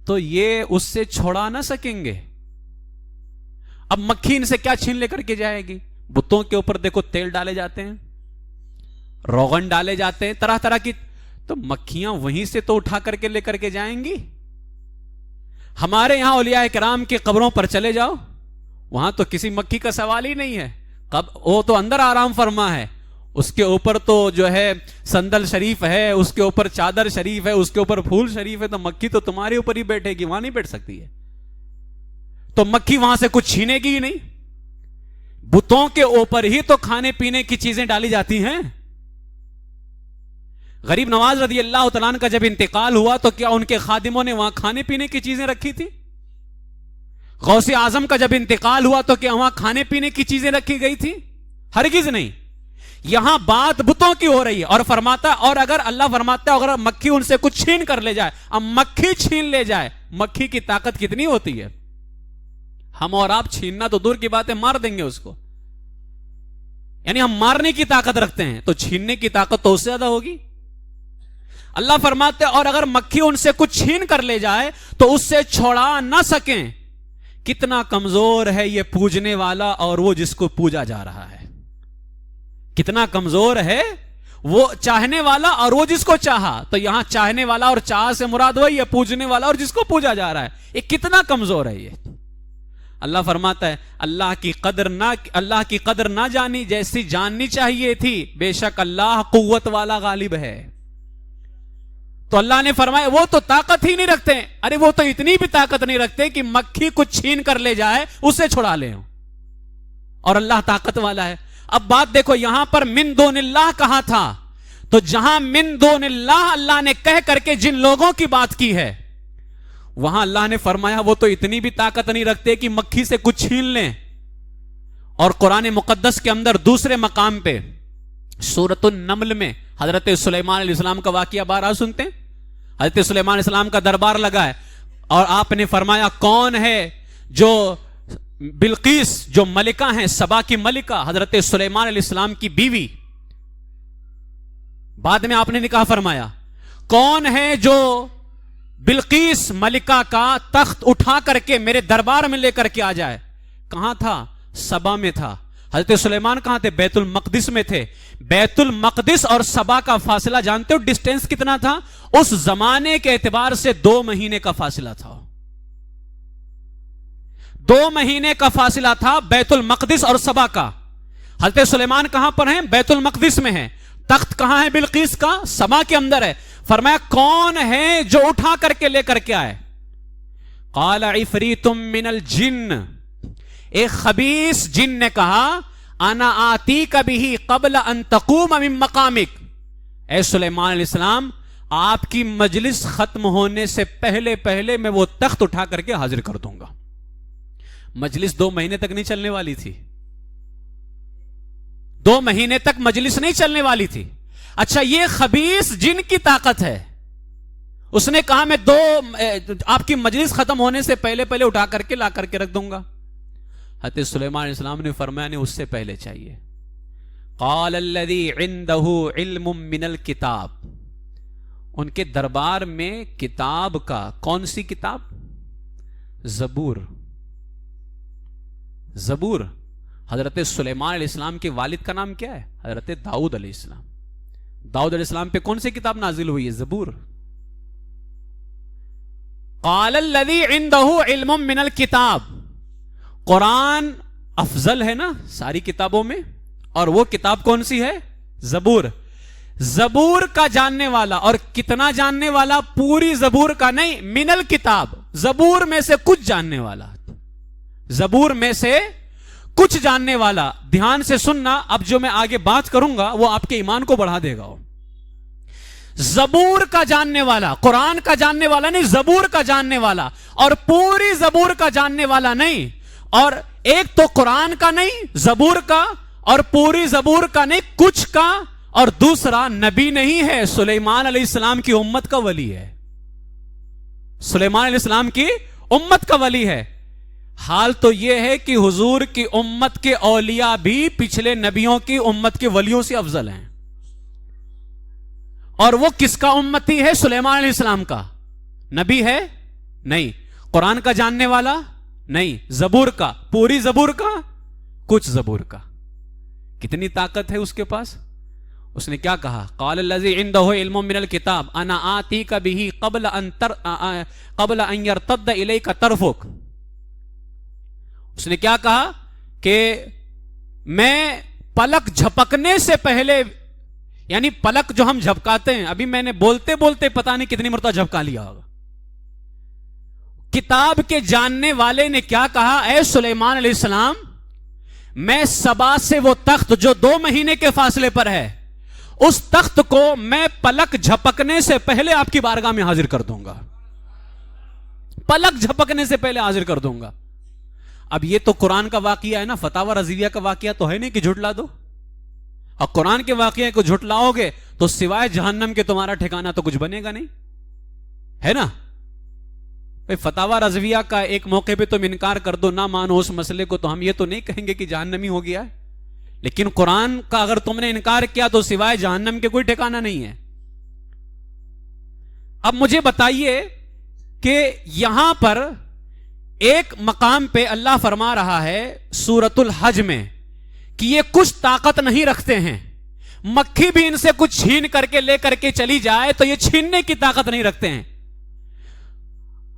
تو یہ اس سے چھوڑا نہ سکیں گے۔ اب مکھی ان سے کیا چھین لے کر کے جائے گی؟ بتوں کے اوپر دیکھو تیل ڈالے جاتے ہیں، روغن ڈالے جاتے ہیں، طرح طرح کی، تو مکھیاں وہیں سے تو اٹھا کر کے لے کر کے جائیں گی۔ ہمارے یہاں اولیاء کرام کی قبروں پر چلے جاؤ، وہاں تو کسی مکھی کا سوال ہی نہیں ہے، وہ تو اندر آرام فرما ہے، اس کے اوپر تو جو ہے صندل شریف ہے، اس کے اوپر چادر شریف ہے، اس کے اوپر پھول شریف ہے، تو مکھی تو تمہارے اوپر ہی بیٹھے گی، وہاں نہیں بیٹھ سکتی ہے. تو مکھی وہاں سے کچھ چھینے گی ہی نہیں. بتوں کے اوپر ہی تو کھانے پینے کی چیزیں ڈالی جاتی ہیں. غریب نواز رضی اللہ تعالیٰ عنہ کا جب انتقال ہوا تو کیا ان کے خادموں نے وہاں کھانے پینے کی چیزیں رکھی تھی؟ غوث اعظم کا جب انتقال ہوا تو کیا وہاں کھانے پینے کی چیزیں رکھی گئی تھی؟ ہرگز نہیں. یہاں بات بتوں کی ہو رہی ہے. اور فرماتا، اور اگر اللہ فرماتا ہے اگر مکھی ان سے کچھ چھین کر لے جائے، اب مکھی چھین لے جائے، مکھی کی طاقت کتنی ہوتی ہے؟ ہم اور آپ چھیننا تو دور کی بات ہے، مار دیں گے اس کو. یعنی ہم مارنے کی طاقت رکھتے ہیں تو چھیننے کی طاقت تو اس سے زیادہ ہوگی. اللہ فرماتے اور اگر مکھی ان سے کچھ چھین کر لے جائے تو اس سے چھوڑا نہ سکیں. کتنا کمزور ہے یہ پوجنے والا اور وہ جس کو پوجا جا رہا ہے. کتنا کمزور ہے وہ چاہنے والا اور وہ جس کو چاہا. تو یہاں چاہنے والا اور چاہ سے مراد وہی ہے، پوجنے والا اور جس کو پوجا جا رہا ہے. یہ کتنا کمزور ہے. یہ اللہ فرماتا ہے اللہ کی قدر نہ جانی جیسی جاننی چاہیے تھی، بے شک اللہ قوت والا غالب ہے. تو اللہ نے فرمایا وہ تو طاقت ہی نہیں رکھتے. ارے وہ تو اتنی بھی طاقت نہیں رکھتے کہ مکھی کچھ چھین کر لے جائے اسے چھڑا لے. اور اللہ طاقت والا ہے. اب بات دیکھو، یہاں پر من دون اللہ کہا تھا، تو جہاں من دون اللہ نے کہہ کر کے جن لوگوں کی بات کی ہے وہاں اللہ نے فرمایا وہ تو اتنی بھی طاقت نہیں رکھتے کہ مکھی سے کچھ چھین لیں. اور قرآن مقدس کے اندر دوسرے مقام پہ سورۃ النمل میں حضرت سلیمان علیہ السلام کا واقعہ بارہا سنتے ہیں. حضرت سلیمان علیہ السلام کا دربار لگا ہے اور آپ نے فرمایا کون ہے جو بلقیس جو ملکہ ہیں، سبا کی ملکہ، حضرت سلیمان علیہ السلام کی بیوی. بعد میں آپ نے نکاح فرمایا کون ہے جو بلقیس ملکہ کا تخت اٹھا کر کے میرے دربار میں لے کر کے آ جائے. کہاں تھا؟ سبا میں تھا. حضرت سلیمان کہاں تھے؟ بیت المقدس میں تھے. بیت المقدس اور سبا کا فاصلہ جانتے ہو ڈسٹینس کتنا تھا؟ اس زمانے کے اعتبار سے 2 مہینے کا فاصلہ تھا. 2 مہینے کا فاصلہ تھا بیت المقدس اور سبا کا. حضرت سلیمان کہاں پر ہیں؟ بیت المقدس میں ہیں. تخت کہاں ہے بلقیس کا؟ سبا کے اندر ہے. فرمایا کون ہے جو اٹھا کر کے لے کر کے آئے؟ قال عفریت من الجن، ایک خبیث جن نے کہا انا آتیک بہ قبل ان تقوم من مقامک، اے سلیمان علیہ السلام آپ کی مجلس ختم ہونے سے پہلے میں وہ تخت اٹھا کر کے حاضر کر دوں گا. مجلس 2 مہینے تک نہیں چلنے والی تھی. 2 مہینے تک مجلس نہیں چلنے والی تھی. اچھا یہ خبیث جن کی طاقت ہے، اس نے کہا میں آپ کی مجلس ختم ہونے سے پہلے اٹھا کر کے لا کر کے رکھ دوں گا. حضرت سلیمان علیہ السلام نے فرمایا نہیں، اس سے پہلے چاہیے. قال الذی عنده علم من الکتاب، ان کے دربار میں کتاب کا، کون سی کتاب؟ زبور. زبور. حضرت سلیمان علیہ السلام کے والد کا نام کیا ہے؟ حضرت داؤد علیہ السلام. داؤد علیہ السلام پہ کون سی کتاب نازل ہوئی ہے؟ زبور. قال الذی عنده علم من الکتاب. قرآن افضل ہے نا ساری کتابوں میں، اور وہ کتاب کون سی ہے؟ زبور. زبور کا جاننے والا. اور کتنا جاننے والا؟ پوری زبور کا نہیں، من الکتاب، زبور میں سے کچھ جاننے والا. زبور میں سے کچھ جاننے والا. دھیان سے سننا، اب جو میں آگے بات کروں گا وہ آپ کے ایمان کو بڑھا دے گا. زبور کا جاننے والا، قرآن کا جاننے والا نہیں، زبور کا جاننے والا. اور پوری زبور کا جاننے والا نہیں. اور ایک تو قرآن کا نہیں، زبور کا، اور پوری زبور کا نہیں، کچھ کا. اور دوسرا نبی نہیں ہے، سلیمان علیہ السلام کی امت کا ولی ہے. سلیمان علیہ السلام کی امت کا ولی ہے. حال تو یہ ہے کہ حضور کی امت کے اولیاء بھی پچھلے نبیوں کی امت کے ولیوں سے افضل ہیں. اور وہ کس کا امتی ہے؟ سلیمان علیہ السلام کا. نبی ہے؟ نہیں. قرآن کا جاننے والا؟ نہیں. زبور کا، پوری زبور کا، کچھ زبور کا. کتنی طاقت ہے اس کے پاس؟ اس نے کیا کہا؟ قال الذی عنده علم من الکتاب انا آتیک بہ قبل ان یرتد الیک طرفک. اس نے کیا کہا کہ میں پلک جھپکنے سے پہلے یعنی پلک جو ہم جھپکاتے ہیں، ابھی میں نے بولتے بولتے پتہ نہیں کتنی مرتبہ جھپکا لیا ہوگا. کتاب کے جاننے والے نے کیا کہا؟ اے سلیمان علیہ السلام، میں سبا سے وہ تخت جو 2 مہینے کے فاصلے پر ہے، اس تخت کو میں پلک جھپکنے سے پہلے آپ کی بارگاہ میں حاضر کر دوں گا. پلک جھپکنے سے پہلے حاضر کر دوں گا. اب یہ تو قرآن کا واقعہ ہے نا، فتاوی رضویہ کا واقعہ تو ہے نہیں کہ جھٹلا دو. اور قرآن کے واقعے کو جھٹلاؤ گے تو سوائے جہنم کے تمہارا ٹھکانہ تو کچھ بنے گا نہیں، ہے نا. فتاوی رضویہ کا ایک موقع پہ تم انکار کر دو، نہ مانو اس مسئلے کو، تو ہم یہ تو نہیں کہیں گے کہ جہنمی ہو گیا ہے. لیکن قرآن کا اگر تم نے انکار کیا تو سوائے جہنم کے کوئی ٹھکانہ نہیں ہے. اب مجھے بتائیے کہ یہاں پر ایک مقام پہ اللہ فرما رہا ہے سورۃ الحج میں کہ یہ کچھ طاقت نہیں رکھتے ہیں، مکھی بھی ان سے کچھ چھین کر کے لے کر کے چلی جائے تو یہ چھیننے کی طاقت نہیں رکھتے ہیں.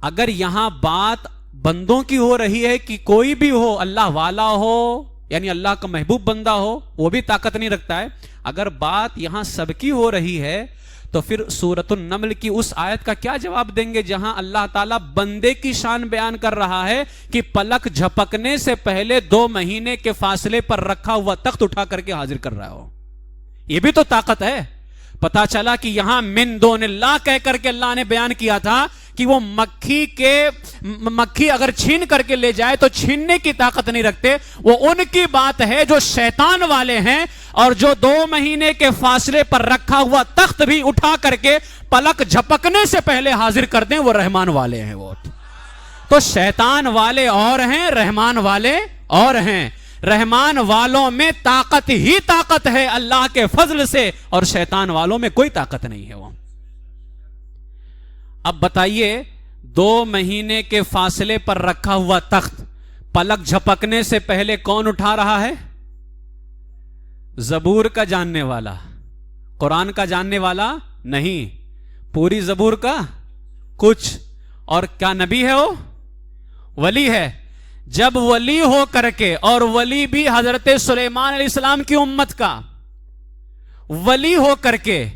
اگر یہاں بات بندوں کی ہو رہی ہے کہ کوئی بھی ہو، اللہ والا ہو یعنی اللہ کا محبوب بندہ ہو، وہ بھی طاقت نہیں رکھتا ہے، اگر بات یہاں سب کی ہو رہی ہے تو پھر سورۃ النمل کی اس آیت کا کیا جواب دیں گے جہاں اللہ تعالیٰ بندے کی شان بیان کر رہا ہے کہ پلک جھپکنے سے پہلے 2 مہینے کے فاصلے پر رکھا ہوا تخت اٹھا کر کے حاضر کر رہا ہو. یہ بھی تو طاقت ہے. پتا چلا کہ یہاں من دون اللہ کہہ کر کے اللہ نے بیان کیا تھا کہ وہ مکھی اگر چھین کر کے لے جائے تو چھیننے کی طاقت نہیں رکھتے. وہ ان کی بات ہے جو شیطان والے ہیں اور جو 2 مہینے کے فاصلے پر رکھا ہوا تخت بھی اٹھا کر کے پلک جھپکنے سے پہلے حاضر کر دیں، وہ رحمان والے ہیں. وہ تو شیطان والے اور ہیں، رحمان والے اور ہیں. رحمان والوں میں طاقت ہی طاقت ہے اللہ کے فضل سے، اور شیطان والوں میں کوئی طاقت نہیں ہے. وہ اب بتائیے 2 مہینے کے فاصلے پر رکھا ہوا تخت پلک جھپکنے سے پہلے کون اٹھا رہا ہے؟ زبور کا جاننے والا، قرآن کا جاننے والا نہیں، پوری زبور کا کچھ. اور کیا نبی ہے؟ وہ ولی ہے. جب ولی ہو کر کے، اور ولی بھی حضرت سلیمان علیہ السلام کی امت کا، ولی ہو کر کے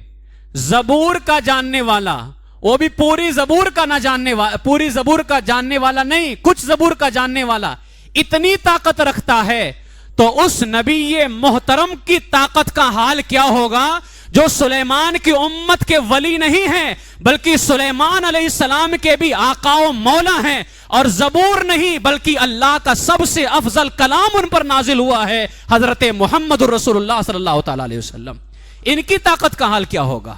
زبور کا جاننے والا، وہ بھی پوری زبور کا نہ جاننے والا، پوری زبور کا جاننے والا نہیں، کچھ زبور کا جاننے والا، اتنی طاقت رکھتا ہے تو اس نبی محترم کی طاقت کا حال کیا ہوگا جو سلیمان کی امت کے ولی نہیں ہیں بلکہ سلیمان علیہ السلام کے بھی آقا و مولا ہیں، اور زبور نہیں بلکہ اللہ کا سب سے افضل کلام ان پر نازل ہوا ہے، حضرت محمد رسول اللہ صلی اللہ تعالی علیہ وسلم. ان کی طاقت کا حال کیا ہوگا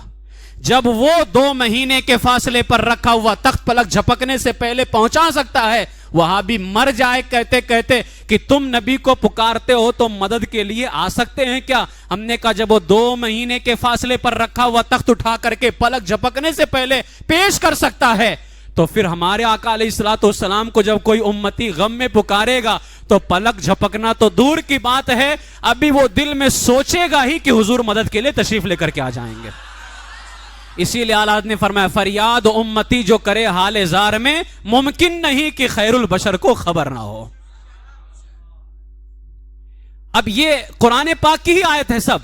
جب وہ 2 مہینے کے فاصلے پر رکھا ہوا تخت پلک جھپکنے سے پہلے پہنچا سکتا ہے. وہاں بھی مر جائے کہتے کہتے کہ تم نبی کو پکارتے ہو تو مدد کے لیے آ سکتے ہیں کیا؟ ہم نے کہا جب وہ 2 مہینے کے فاصلے پر رکھا ہوا تخت اٹھا کر کے پلک جھپکنے سے پہلے پیش کر سکتا ہے تو پھر ہمارے آقا علیہ الصلوۃ والسلام کو جب کوئی امتی غم میں پکارے گا تو پلک جھپکنا تو دور کی بات ہے، ابھی وہ دل میں سوچے گا ہی کہ حضور مدد کے لیے تشریف لے کر کے آ جائیں گے. اسی لیے اعلیٰ نے فرمایا فریاد امتی جو کرے حال زار میں، ممکن نہیں کہ خیر البشر کو خبر نہ ہو. اب یہ قرآن پاک کی ہی آیت ہے، سب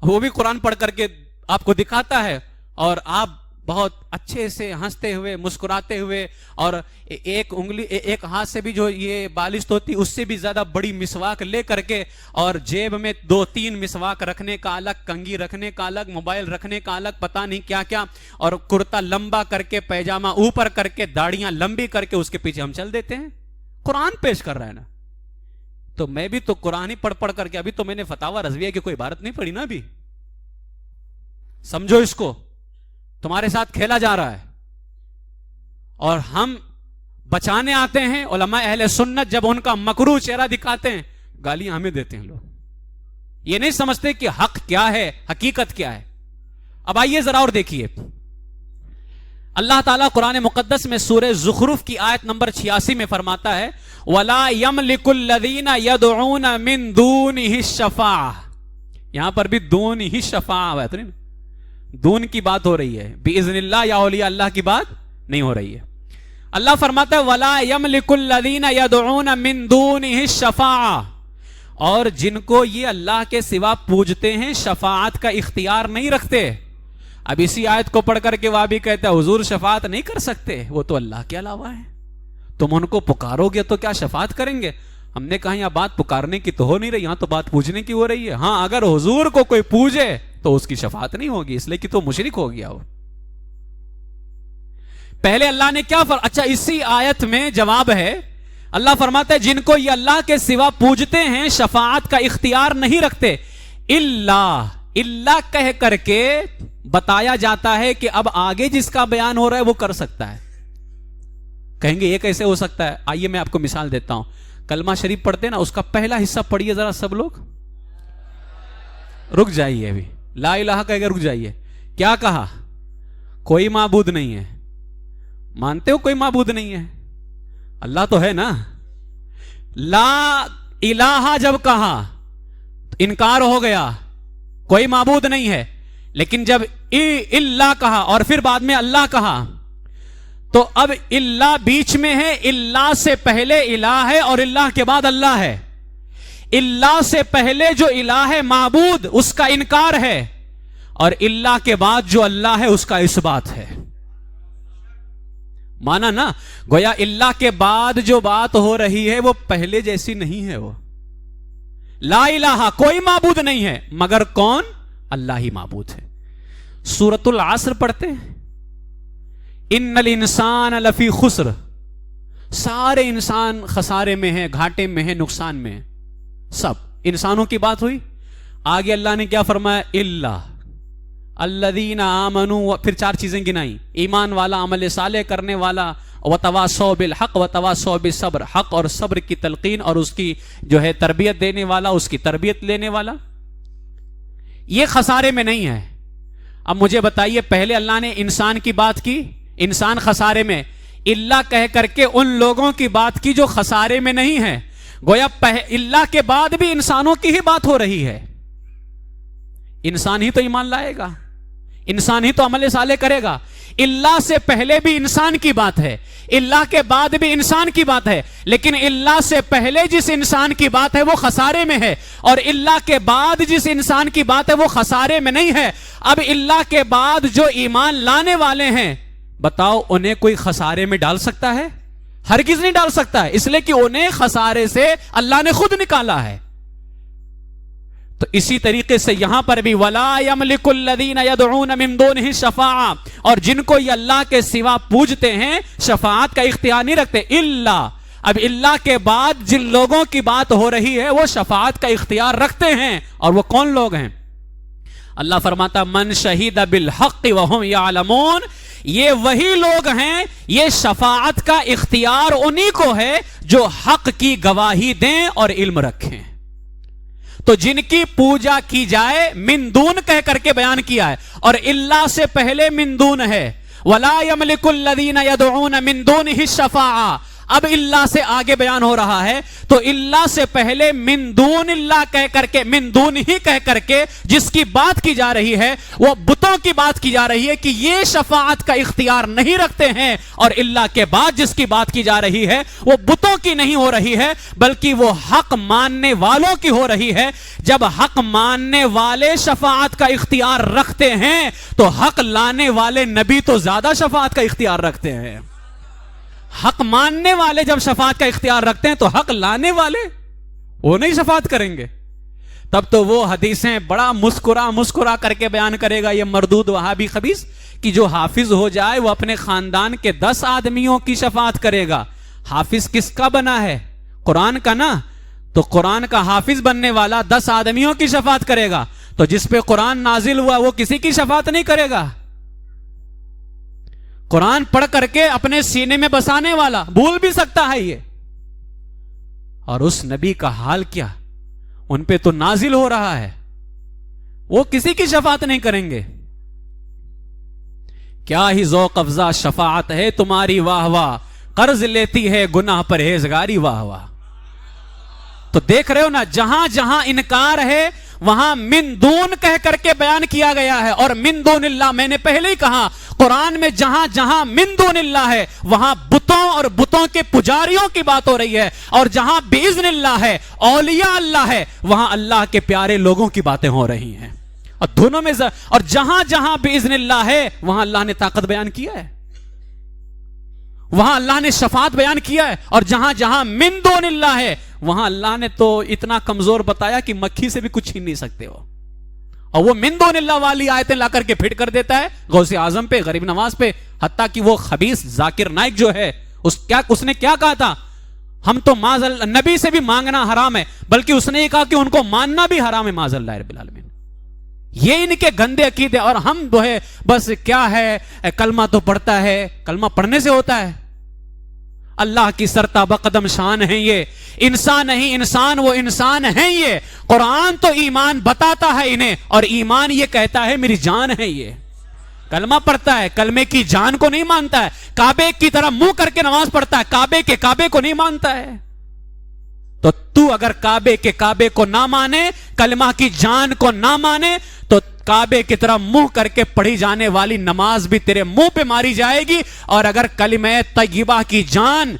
وہ بھی قرآن پڑھ کر کے آپ کو دکھاتا ہے اور آپ بہت اچھے سے ہنستے ہوئے مسکراتے ہوئے، اور ایک انگلی ایک ہاتھ سے بھی جو یہ بالشت ہوتی اس سے بھی زیادہ بڑی مسواک لے کر کے، اور جیب میں 2-3 مسواک رکھنے کا الگ، کنگھی رکھنے کا الگ، موبائل رکھنے کا الگ، پتہ نہیں کیا کیا، اور کرتا لمبا کر کے، پیجامہ اوپر کر کے، داڑیاں لمبی کر کے اس کے پیچھے ہم چل دیتے ہیں. قرآن پیش کر رہا ہے نا. تو میں بھی تو قرآن ہی پڑھ کر کے، ابھی تو میں نے فتاوی رضویہ کی کوئی عبارت نہیں پڑھی نا. ابھی سمجھو اس کو، تمہارے ساتھ کھیلا جا رہا ہے اور ہم بچانے آتے ہیں. علماء اہل سنت جب ان کا مکروہ چہرہ دکھاتے ہیں گالیاں ہمیں دیتے ہیں. لوگ یہ نہیں سمجھتے کہ حق کیا ہے، حقیقت کیا ہے. اب آئیے ذرا اور دیکھیے، اللہ تعالیٰ قرآن مقدس میں سورہ زخرف کی آیت نمبر 86 میں فرماتا ہے وَلَا يَمْلِكُ الَّذِينَ يَدْعُونَ مِن دُونِهِ الشَّفَاعَةَ. یہاں پر بھی دون ہی شفاعہ ہے، دون کی بات ہو رہی ہے، بِإِذْنِ اللہ یا اولیاء اللہ کی بات نہیں ہو رہی ہے. اللہ فرماتا ہے وَلَا يَمْلِكُ الَّذِينَ يَدْعُونَ مِن دُونِهِ الشَّفَاعَةَ، اور جن کو یہ اللہ کے سوا پوجتے ہیں شفاعت کا اختیار نہیں رکھتے. اب اسی آیت کو پڑھ کر کے وہ بھی کہتا ہے حضور شفاعت نہیں کر سکتے, وہ تو اللہ کے علاوہ ہے. تم ان کو پکارو گے تو کیا شفاعت کریں گے؟ ہم نے کہا یہاں بات پکارنے کی تو ہو نہیں رہی, یہاں تو بات پوجنے کی ہو رہی ہے. ہاں اگر حضور کو کوئی پوجے تو اس کی شفاعت نہیں ہوگی, اس لیے کہ تو مشرک ہو گیا. وہ پہلے اللہ نے کیا اچھا اسی آیت میں جواب ہے. اللہ فرماتا ہے جن کو یہ اللہ کے سوا پوجتے ہیں شفاعت کا اختیار نہیں رکھتے. اللہ کہہ کر کے بتایا جاتا ہے کہ اب آگے جس کا بیان ہو رہا ہے وہ کر سکتا ہے. کہیں گے یہ کیسے ہو سکتا ہے؟ آئیے میں آپ کو مثال دیتا ہوں. کلمہ شریف پڑھتے نا, اس کا پہلا حصہ پڑھیے ذرا سب لوگ. رک جائیے ابھی, لا الہ کہہ کے رک جائیے. کیا کہا؟ کوئی معبود نہیں ہے. مانتے ہو کوئی معبود نہیں ہے؟ اللہ تو ہے نا. لا الہ جب کہا تو انکار ہو گیا, کوئی معبود نہیں ہے. لیکن جب اللہ کہا اور پھر بعد میں اللہ کہا تو اب اللہ بیچ میں ہے. اللہ سے پہلے الہ ہے اور اللہ کے بعد اللہ ہے. اللہ سے پہلے جو الہ ہے معبود, اس کا انکار ہے, اور اللہ کے بعد جو اللہ ہے اس کا اثبات ہے. مانا نا, گویا اللہ کے بعد جو بات ہو رہی ہے وہ پہلے جیسی نہیں ہے. وہ لا الہ, کوئی معبود نہیں ہے مگر کون؟ اللہ ہی معبود ہے. سورۃ العصر پڑھتے ہیں, ان الانسان لفی خسر, سارے انسان خسارے میں ہیں, گھاٹے میں ہیں, نقصان میں ہیں. سب انسانوں کی بات ہوئی. آگے اللہ نے کیا فرمایا؟ اللہ الذین آمنوا, پھر 4 چیزیں گنائی. ایمان والا, عمل صالح کرنے والا, وتواصوا بالحق وتواصوا بالصبر, حق اور صبر کی تلقین اور اس کی جو ہے تربیت دینے والا, اس کی تربیت لینے والا. یہ خسارے میں نہیں ہے. اب مجھے بتائیے, پہلے اللہ نے انسان کی بات کی, انسان خسارے میں, اللہ کہہ کر کے ان لوگوں کی بات کی جو خسارے میں نہیں ہے. گویا اللہ کے بعد بھی انسانوں کی ہی بات ہو رہی ہے. انسان ہی تو ایمان لائے گا, انسان ہی تو عمل صالح کرے گا. اللہ سے پہلے بھی انسان کی بات ہے, اللہ کے بعد بھی انسان کی بات ہے. لیکن اللہ سے پہلے جس انسان کی بات ہے وہ خسارے میں ہے, اور اللہ کے بعد جس انسان کی بات ہے وہ خسارے میں نہیں ہے. اب اللہ کے بعد جو ایمان لانے والے ہیں, بتاؤ انہیں کوئی خسارے میں ڈال سکتا ہے؟ ہرگز نہیں ڈال سکتا ہے, اس لیے کہ انہیں خسارے سے اللہ نے خود نکالا ہے. تو اسی طریقے سے یہاں پر بھی وَلَا يَمْلِكُ الَّذِينَ يَدْعُونَ مِن دُونِهِ شَفَاعَةً, اور جن کو یہ اللہ کے سوا پوجتے ہیں شفاعت کا اختیار نہیں رکھتے. اللہ, اب اللہ کے بعد جن لوگوں کی بات ہو رہی ہے وہ شفاعت کا اختیار رکھتے ہیں, اور وہ کون لوگ ہیں؟ اللہ فرماتا من شہید بالحق وهم يعلمون, یہ وہی لوگ ہیں, یہ شفاعت کا اختیار انہی کو ہے جو حق کی گواہی دیں اور علم رکھیں. تو جن کی پوجا کی جائے, من دون کہہ کر کے بیان کیا ہے, اور اللہ سے پہلے من دون ہے. وَلَا يَمْلِكُ الَّذِينَ يَدْعُونَ مِن دُونِهِ الشَّفَاعَةَ, اب اللہ سے آگے بیان ہو رہا ہے. تو اللہ سے پہلے من دون اللہ کہہ کر کے, من دون ہی کہہ کر کے جس کی بات کی جا رہی ہے وہ بتوں کی بات کی جا رہی ہے کہ یہ شفاعت کا اختیار نہیں رکھتے ہیں, اور اللہ کے بعد جس کی بات کی جا رہی ہے وہ بتوں کی نہیں ہو رہی ہے بلکہ وہ حق ماننے والوں کی ہو رہی ہے. جب حق ماننے والے شفاعت کا اختیار رکھتے ہیں تو حق لانے والے نبی تو زیادہ شفاعت کا اختیار رکھتے ہیں. حق ماننے والے جب شفاعت کا اختیار رکھتے ہیں تو حق لانے والے وہ نہیں شفاعت کریں گے. تب تو وہ حدیثیں بڑا مسکرا کر کے بیان کرے گا یہ مردود وہابی خبیث کہ جو حافظ ہو جائے وہ اپنے خاندان کے 10 آدمیوں کی شفاعت کرے گا. حافظ کس کا بنا ہے؟ قرآن کا نا. تو قرآن کا حافظ بننے والا 10 آدمیوں کی شفاعت کرے گا, تو جس پہ قرآن نازل ہوا وہ کسی کی شفاعت نہیں کرے گا. قرآن پڑھ کر کے اپنے سینے میں بسانے والا بھول بھی سکتا ہے یہ, اور اس نبی کا حال کیا, ان پہ تو نازل ہو رہا ہے, وہ کسی کی شفاعت نہیں کریں گے. کیا ہی ذوق افزا شفاعت ہے تمہاری واہ واہ, قرض لیتی ہے گناہ پرہیزگاری واہ واہ. تو دیکھ رہے ہو نا, جہاں جہاں انکار ہے وہاں من دون کہہ کر کے بیان کیا گیا ہے. اور من دون اللہ میں نے پہلے ہی کہا قرآن میں جہاں جہاں من دون اللہ ہے وہاں بتوں اور بتوں کے پجاریوں کی بات ہو رہی ہے, اور جہاں باذن اللہ ہے اولیاء اللہ ہے وہاں اللہ کے پیارے لوگوں کی باتیں ہو رہی ہیں. اور دونوں میں اور جہاں جہاں باذن اللہ ہے وہاں اللہ نے طاقت بیان کیا ہے, وہاں اللہ نے شفاعت بیان کیا ہے. اور جہاں جہاں من دون اللہ ہے وہاں اللہ نے تو اتنا کمزور بتایا کہ مکھی سے بھی کچھ چھین نہیں سکتے ہو. اور وہ من دون اللہ والی آیتیں لا کر کے پھٹ کر دیتا ہے غوث اعظم پہ, غریب نواز پہ, حتیٰ کہ وہ خبیث ذاکر نائک جو ہے اس نے کیا کہا تھا, ہم تو معاذ اللہ نبی سے بھی مانگنا حرام ہے, بلکہ اس نے یہ کہا کہ ان کو ماننا بھی حرام ہے معاذ اللہ رب العالمین. یہ ان کے گندے عقیدے. اور ہم جو ہے بس کیا ہے کلمہ تو پڑھتا ہے, کلمہ پڑھنے سے ہوتا ہے. اللہ کی سرتابہ قدم شان ہے یہ, انسان نہیں انسان وہ انسان ہے یہ. قرآن تو ایمان بتاتا ہے انہیں, اور ایمان یہ کہتا ہے میری جان ہے یہ. کلمہ پڑھتا ہے, کلمے کی جان کو نہیں مانتا ہے, کعبے کی طرح منہ کر کے نماز پڑھتا ہے, کعبے کے کعبے کو نہیں مانتا ہے. تو اگر کعبے کے کعبے کو نہ مانے, کلمہ کی جان کو نہ مانے, تو کعبے کی طرح منہ کر کے پڑھی جانے والی نماز بھی تیرے منہ پہ ماری جائے گی. اور اگر کلمہ طیبہ کی جان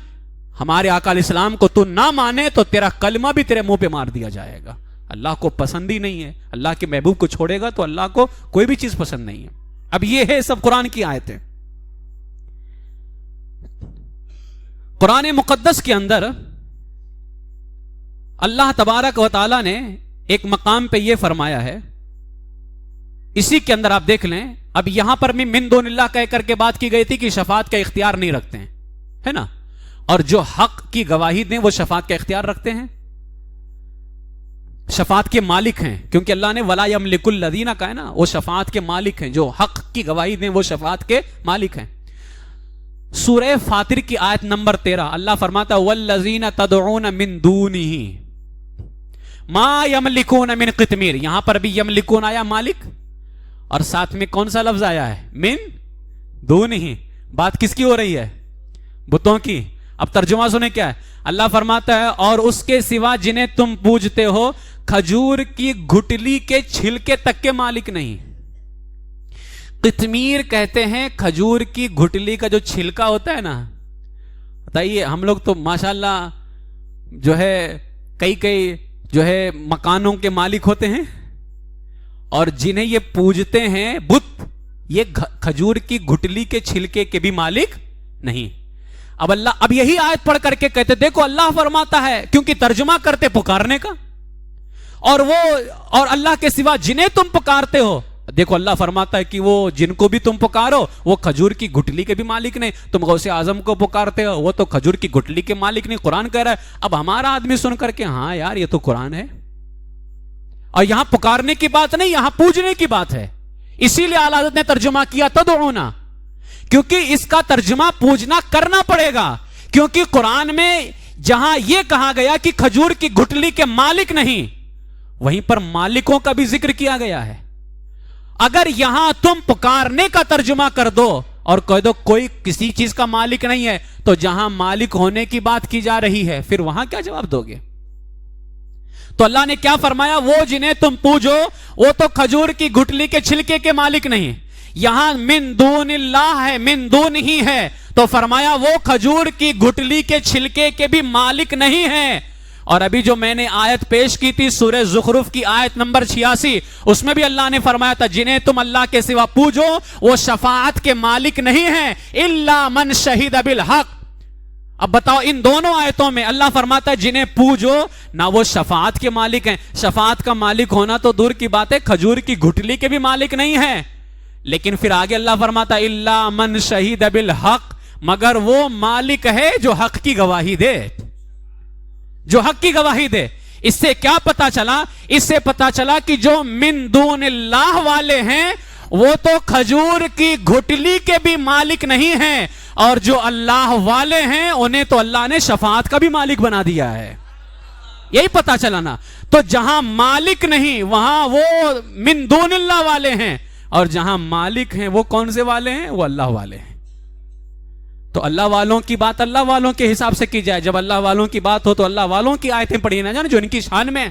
ہمارے آقا علیہ السلام کو تو نہ مانے تو تیرا کلمہ بھی تیرے منہ پہ مار دیا جائے گا. اللہ کو پسند ہی نہیں ہے. اللہ کے محبوب کو چھوڑے گا تو اللہ کو کوئی بھی چیز پسند نہیں ہے. اب یہ ہے سب قرآن کی آیتیں. قرآن مقدس کے اندر اللہ تبارک و تعالی نے ایک مقام پہ یہ فرمایا ہے, اسی کے اندر آپ دیکھ لیں. اب یہاں پر بھی من دون اللہ کہہ کر کے بات کی گئی تھی کہ شفاعت کا اختیار نہیں رکھتے ہیں, ہے نا, اور جو حق کی گواہی دیں وہ شفاعت کا اختیار رکھتے ہیں, شفاعت کے مالک ہیں. کیونکہ اللہ نے ولا یملک الذین کہا ہے نا, وہ شفاعت کے مالک ہیں, جو حق کی گواہی دیں وہ شفاعت کے مالک ہیں. سورہ فاطر کی آیت نمبر 13 اللہ فرماتا والذین تدعون من دونہ ما یملکون من قطمیر. یہاں پر بھی یملکون آیا مالک, اور ساتھ میں کون سا لفظ آیا ہے من دونہ. بات کس کی ہو رہی ہے, بتوں کی. اب ترجمہ سنیں کیا ہے, اللہ فرماتا ہے اور اس کے سوا جنہیں تم پوجتے ہو کھجور کی گھٹلی کے چھلکے تک کے مالک نہیں. قطمیر کہتے ہیں کھجور کی گھٹلی کا جو چھلکا ہوتا ہے نا. بتائیے ہم لوگ تو ماشاءاللہ جو ہے کئی جو ہے مکانوں کے مالک ہوتے ہیں, اور جنہیں یہ پوجتے ہیں بت, یہ کھجور کی گھٹلی کے چھلکے کے بھی مالک نہیں. اب یہی آیت پڑھ کر کے کہتے دیکھو اللہ فرماتا ہے, کیونکہ ترجمہ کرتے پکارنے کا, اور اللہ کے سوا جنہیں تم پکارتے ہو, دیکھو اللہ فرماتا ہے کہ وہ جن کو بھی تم پکارو وہ کھجور کی گھٹلی کے بھی مالک نہیں. تم غوث اعظم کو پکارتے ہو وہ تو کھجور کی گھٹلی کے مالک نہیں. قرآن کہہ رہا ہے. اب ہمارا آدمی سن کر کے ہاں یار یہ تو قرآن ہے, اور یہاں پکارنے کی بات نہیں, یہاں پوجنے کی بات ہے. اسی لیے اعلی حضرت نے ترجمہ کیا تدعونا, کیونکہ اس کا ترجمہ پوجنا کرنا پڑے گا. کیونکہ قرآن میں جہاں یہ کہا گیا کہ کھجور کی گھٹلی کے مالک نہیں, وہیں پر مالکوں کا بھی ذکر کیا گیا ہے. اگر یہاں تم پکارنے کا ترجمہ کر دو اور کہہ دو کوئی کسی چیز کا مالک نہیں ہے, تو جہاں مالک ہونے کی بات کی جا رہی ہے پھر وہاں کیا جواب دو گے؟ تو اللہ نے کیا فرمایا, وہ جنہیں تم پوجو وہ تو کھجور کی گھٹلی کے چھلکے کے مالک نہیں. یہاں من دون اللہ ہے, من دون ہی ہے, تو فرمایا وہ کھجور کی گھٹلی کے چھلکے کے بھی مالک نہیں ہیں. اور ابھی جو میں نے آیت پیش کی تھی سورہ زخرف کی آیت نمبر 86, اس میں بھی اللہ نے فرمایا تھا جنہیں تم اللہ کے سوا پوجو وہ شفاعت کے مالک نہیں ہیں الا من شہید بالحق. اب بتاؤ ان دونوں آیتوں میں اللہ فرماتا ہے جنہیں پوجو, نہ وہ شفاعت کے مالک ہیں. شفاعت کا مالک ہونا تو دور کی بات ہے, کھجور کی گھٹلی کے بھی مالک نہیں ہیں. لیکن پھر آگے اللہ فرماتا ہے الا من شہید بالحق, مگر وہ مالک ہے جو حق کی گواہی دے, جو حق کی گواہی دے. اس سے کیا پتا چلا؟ اس سے پتا چلا کہ جو من دون اللہ والے ہیں وہ تو کھجور کی گھٹلی کے بھی مالک نہیں ہیں, اور جو اللہ والے ہیں انہیں تو اللہ نے شفاعت کا بھی مالک بنا دیا ہے. یہی پتا چلا نا. تو جہاں مالک نہیں وہاں وہ من دون اللہ والے ہیں, اور جہاں مالک ہیں وہ کون سے والے ہیں؟ وہ اللہ والے ہیں. تو اللہ والوں کی بات اللہ والوں کے حساب سے کی جائے. جب اللہ والوں کی بات ہو تو اللہ والوں کی آیتیں پڑھی نہ جانے جو ان کی شان میں.